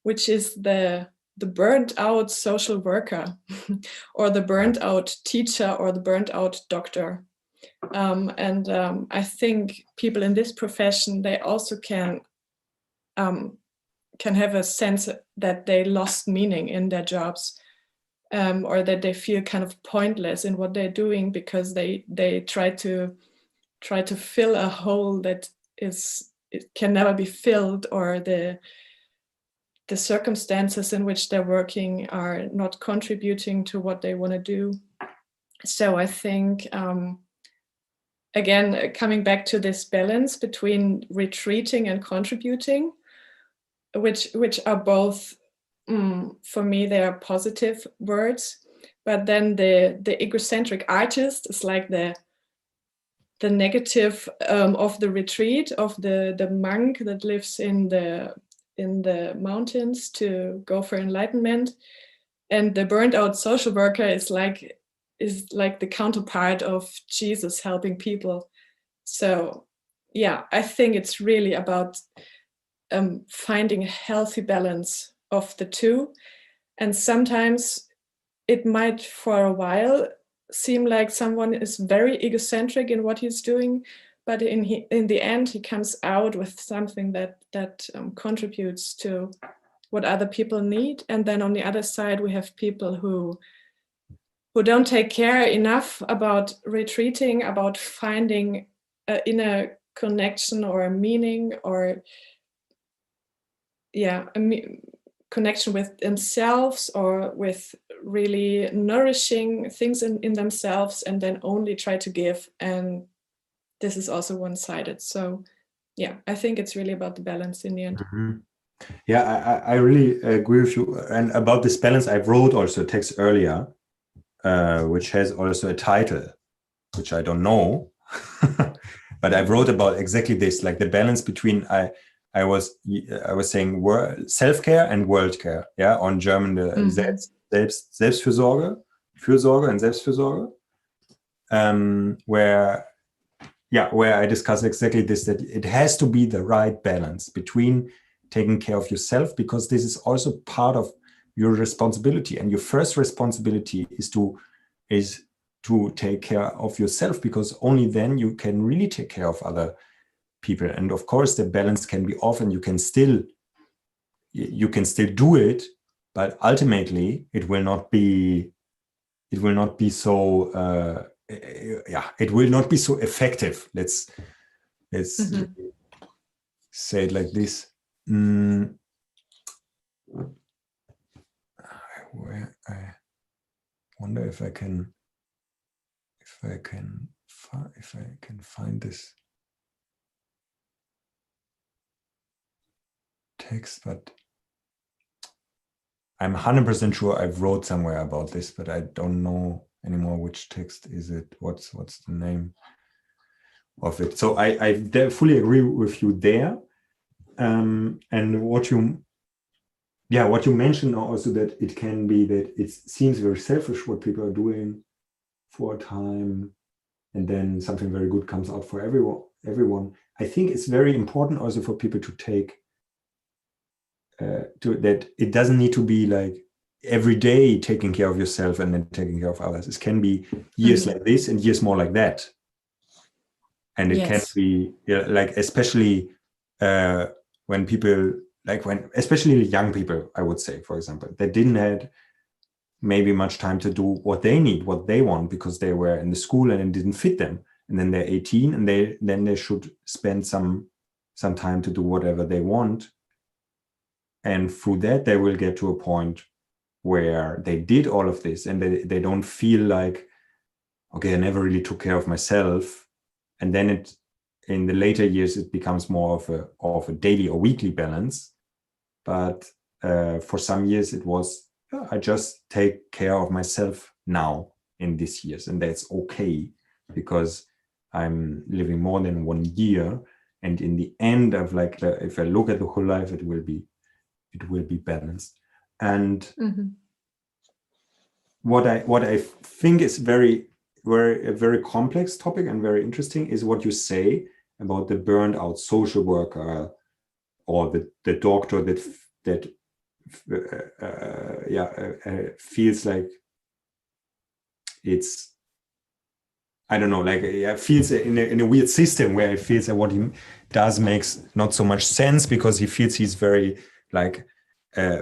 which is the burnt out social worker or the burnt out teacher or the burnt out doctor. I think people in this profession, they also can have a sense that they lost meaning in their jobs, or that they feel kind of pointless in what they're doing, because they try to fill a hole that it can never be filled, or the circumstances in which they're working are not contributing to what they want to do. So I think, again, coming back to this balance between retreating and contributing, which are both, for me, they are positive words. But then the egocentric artist is like the negative of the retreat, of the monk that lives in the mountains to go for enlightenment, and the burned out social worker is like the counterpart of Jesus helping people. So yeah, I think it's really about finding a healthy balance of the two. And sometimes it might, for a while, seem like someone is very egocentric in what he's doing, but in the end, he comes out with something that contributes to what other people need. And then on the other side, we have people who don't take care enough about retreating, about finding an inner connection or a meaning, or connection with themselves, or with really nourishing things in themselves, and then only try to give. And this is also one-sided. So yeah, I think it's really about the balance in the end. Mm-hmm. Yeah, I really agree with you. And about this balance, I wrote also a text earlier, which has also a title, which I don't know, but I wrote about exactly this, like the balance between I was saying self-care and world care. Yeah, on German, Selbstfürsorge, Fürsorge and Selbstfürsorge, where I discuss exactly this, that it has to be the right balance between taking care of yourself, because this is also part of your responsibility, and your first responsibility is to take care of yourself, because only then you can really take care of other people. And of course the balance can be off, and you can still do it, but ultimately it will not be so it will not be so effective. Let's say it like this. Where I wonder if I can find this text, but I'm 100% sure I've wrote somewhere about this, but I don't know anymore which text is it. What's the name of it? So I fully agree with you there. And what you mentioned also, that it can be that it seems very selfish what people are doing for a time, and then something very good comes out for everyone. I think it's very important also for people to take that it doesn't need to be like every day taking care of yourself and then taking care of others. It can be years like this and years more like that. And it can be like, especially when people, especially young people, I would say, for example, they didn't have maybe much time to do what they need, what they want, because they were in the school and it didn't fit them. And then they're 18 and then they should spend some time to do whatever they want. And through that, they will get to a point where they did all of this and they don't feel like, okay, I never really took care of myself. And then in the later years, it becomes more of a daily or weekly balance. But for some years, it was, I just take care of myself now in these years. And that's okay, because I'm living more than 1 year. And in the end of if I look at the whole life, it will be balanced. And what I think is a very complex topic and very interesting is what you say about the burned out social worker or the doctor that feels like it's, I don't know, feels in a weird system where it feels that what he does makes not so much sense, because he feels he's very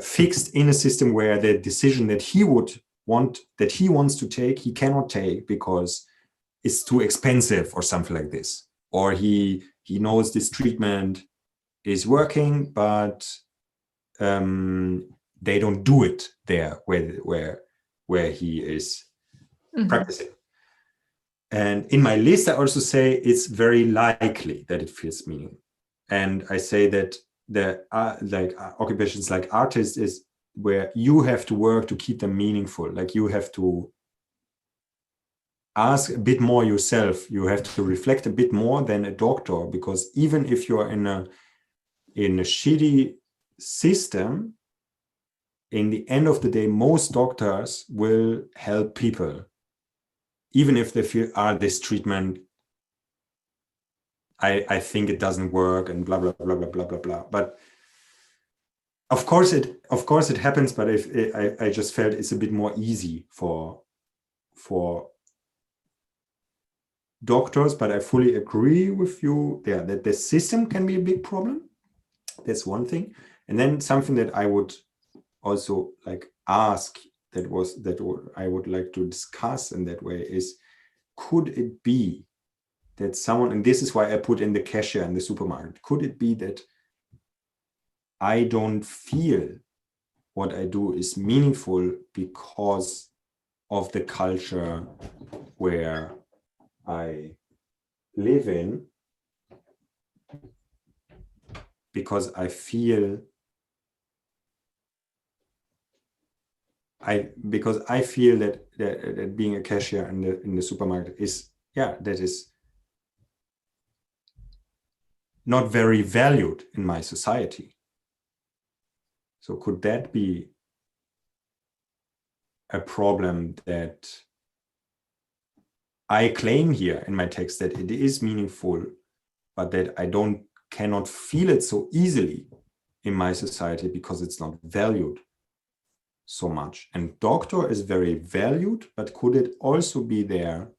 fixed in a system where the decision that he wants to take, he cannot take because it's too expensive or something like this. Or he knows this treatment is working, but they don't do it there where he is practicing. And in my list, I also say it's very likely that it feels meaning. And I say that the occupations like artist is where you have to work to keep them meaningful. Like you have to ask a bit more yourself. You have to reflect a bit more than a doctor, because even if you're in a shitty system, in the end of the day, most doctors will help people, even if they feel, this treatment, I think it doesn't work, and blah blah blah blah blah blah blah. But of course it happens. But if I just felt it's a bit more easy for doctors. But I fully agree with you there that the system can be a big problem. That's one thing. And then something that I would also like ask, that I would like to discuss in that way is, could it be that someone, and this is why I put in the cashier in the supermarket, could it be that I don't feel what I do is meaningful because of the culture where I live in, because I feel that being a cashier in the supermarket is, that is not very valued in my society. So could that be a problem that I claim here in my text, that it is meaningful, but that I cannot feel it so easily in my society because it's not valued so much? And doctor is very valued, but could it also be there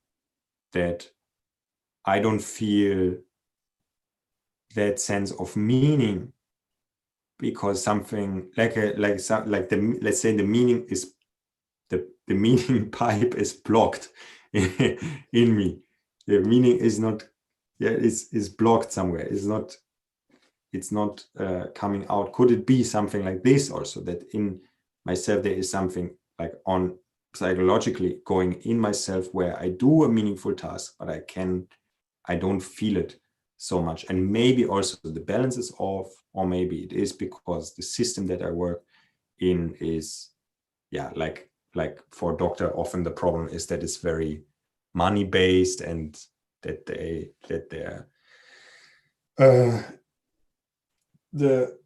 that I don't feel that sense of meaning because something let's say the meaning is the meaning pipe is blocked in me. The meaning is not, is blocked somewhere. It's not coming out. Could it be something like this also, that in myself there is something like on psychologically going in myself where I do a meaningful task, but I don't feel it so much. And maybe also the balance is off, or maybe it is because the system that I work in is, like for a doctor, often the problem is that it's very money based, and that the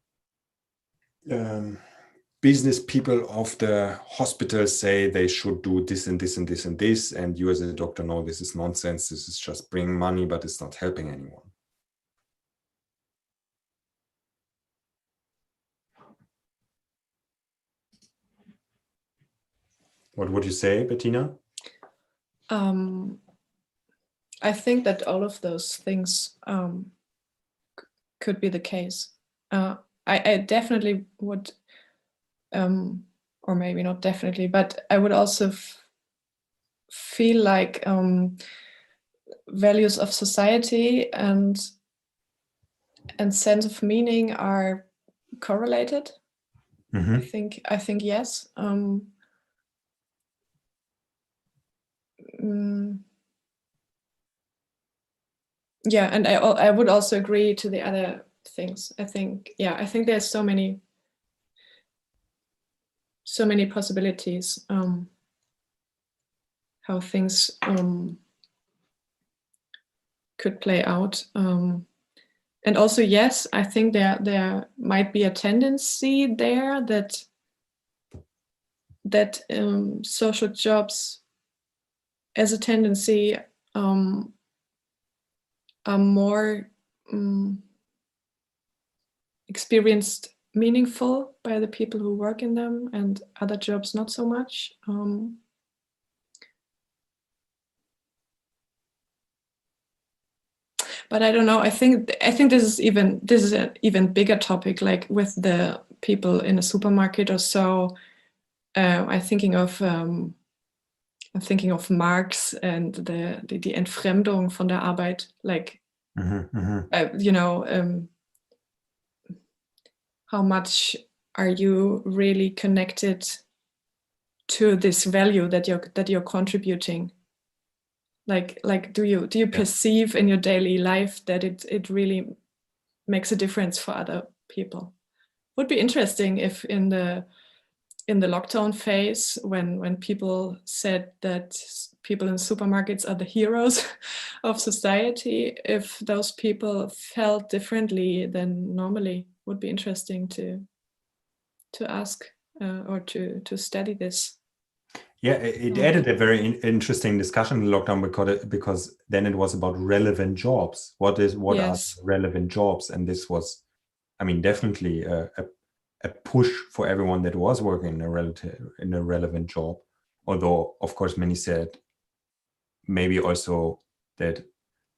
business people of the hospital say they should do this and this and this and this, and you as a doctor know this is nonsense. This is just bringing money, but it's not helping anyone. What would you say, Bettina? I think that all of those things could be the case. I definitely would, or maybe not definitely, but I would also feel like values of society and sense of meaning are correlated. Mm-hmm. I think yes. And I would also agree to the other things. I think there's so many possibilities how things could play out. And also, yes, I think there might be a tendency there that social jobs as a tendency are more experienced meaningful by the people who work in them, and other jobs not so much. But I don't know. I think this is an even bigger topic, like with the people in a supermarket or so. I'm thinking of Marx and die Entfremdung von der Arbeit, like how much are you really connected to this value that you're contributing? Like do you perceive in your daily life that it really makes a difference for other people? Would be interesting if in the lockdown phase, when people said that people in supermarkets are the heroes of society, if those people felt differently than normally. Would be interesting to ask or to study this. Yeah, it added a very interesting discussion in lockdown because then it was about relevant jobs. What are relevant jobs? And this was, I mean, definitely a push for everyone that was working in a relevant job. Although, of course, many said maybe also that,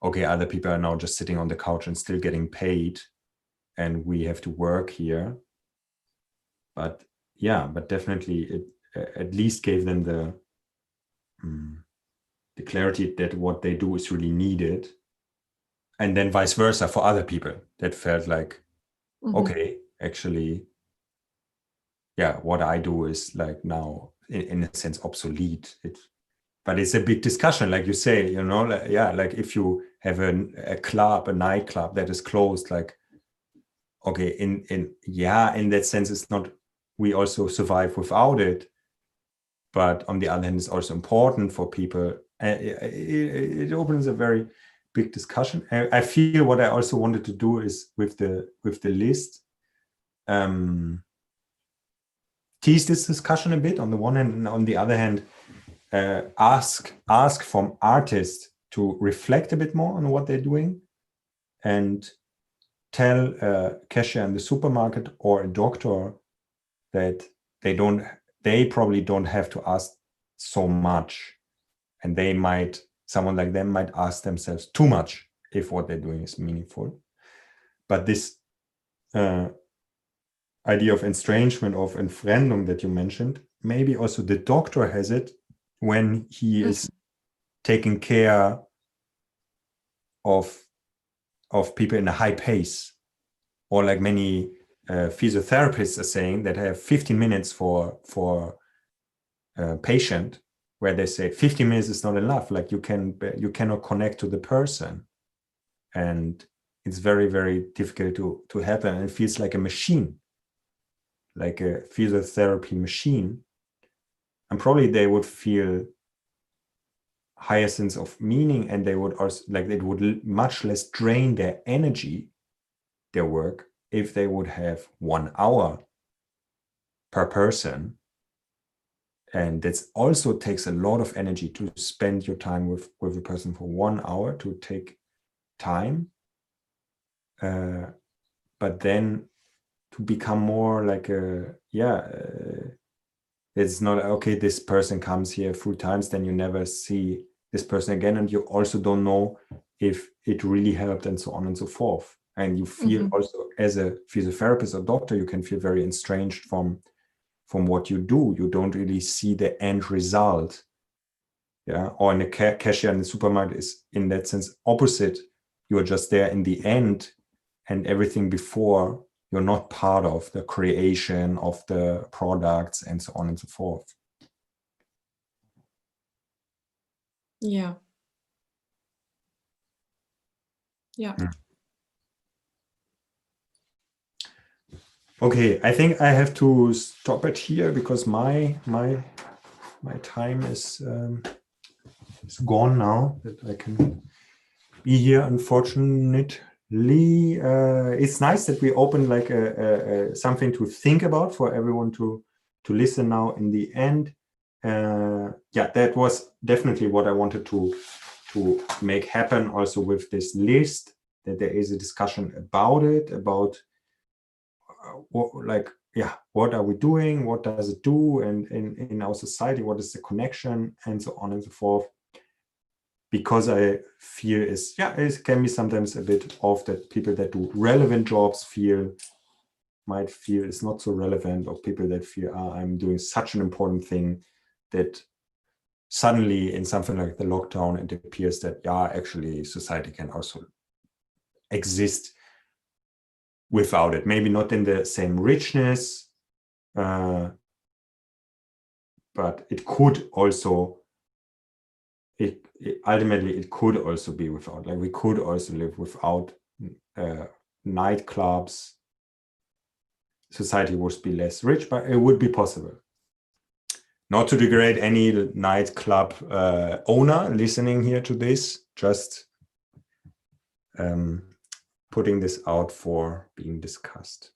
okay, other people are now just sitting on the couch and still getting paid, and we have to work here. But yeah, but definitely it at least gave them the clarity that what they do is really needed. And then vice versa for other people that felt like, okay, actually, yeah, what I do is like now in a sense obsolete. But it's a big discussion, like you say, you know, like if you have a club, a nightclub that is closed, like, okay, in that sense, it's not, we also survive without it. But on the other hand, it's also important for people. It opens a very big discussion. I feel what I also wanted to do is with the list, tease this discussion a bit on the one hand, and on the other hand, ask from artists to reflect a bit more on what they're doing, and tell a cashier in the supermarket or a doctor that they probably don't have to ask so much, and someone like them might ask themselves too much if what they're doing is meaningful. But this idea of estrangement, of Entfremdung that you mentioned, maybe also the doctor has it when he is taking care of people in a high pace, or like many physiotherapists are saying that have 15 minutes for a patient, where they say 15 minutes is not enough, like you cannot connect to the person, and it's very, very difficult to happen, and it feels like a machine, like a physiotherapy machine. And probably they would feel higher sense of meaning, and they would also, like, it would much less drain their energy, their work, if they would have 1 hour per person. And that also takes a lot of energy to spend your time with a person for 1 hour, to take time, but then to become more like it's not, okay, this person comes here full times, then you never see this person again, and you also don't know if it really helped, and so on and so forth. And you feel also, as a physiotherapist or doctor, you can feel very estranged from what you do. You don't really see the end result. Yeah, or in a cashier in the supermarket is in that sense opposite. You are just there in the end, and everything before, you're not part of the creation of the products, and so on and so forth. Yeah. Okay, I think I have to stop it here, because my time is gone now, that I can be here, unfortunately. It's nice that we opened like something to think about for everyone to listen now in the end. Yeah, that was definitely what I wanted to make happen also with this list, that there is a discussion about it, about what are we doing, what does it do, and in our society, what is the connection, and so on and so forth. Because I feel it can be sometimes a bit off that people that do relevant jobs might feel it's not so relevant, or people that feel, I'm doing such an important thing, that suddenly in something like the lockdown, it appears that, actually society can also exist without it. Maybe not in the same richness, but it could also, ultimately it could also be without, like we could also live without nightclubs. Society would be less rich, but it would be possible. Not to degrade any nightclub owner listening here to this, just putting this out for being discussed.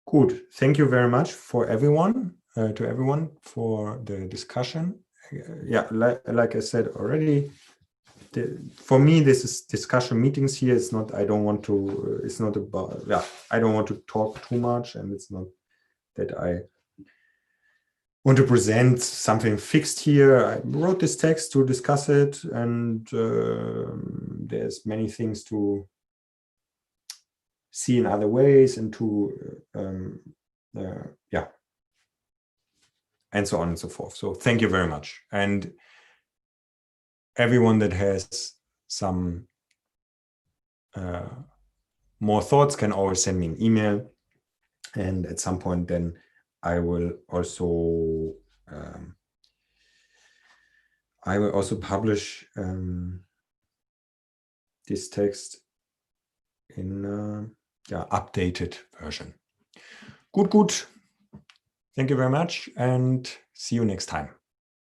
Good. Thank you very much for everyone, to everyone for the discussion. Yeah, like I said already, for me, this is discussion meetings here. It's not, I don't want to, it's not about, yeah, I don't want to talk too much, and it's not that I want to present something fixed here. I wrote this text to discuss it, and there's many things to see in other ways, and to yeah, and so on and so forth. So thank you very much. And everyone that has some more thoughts can always send me an email, and at some point then I will also publish this text in updated version. Good. Thank you very much, and see you next time.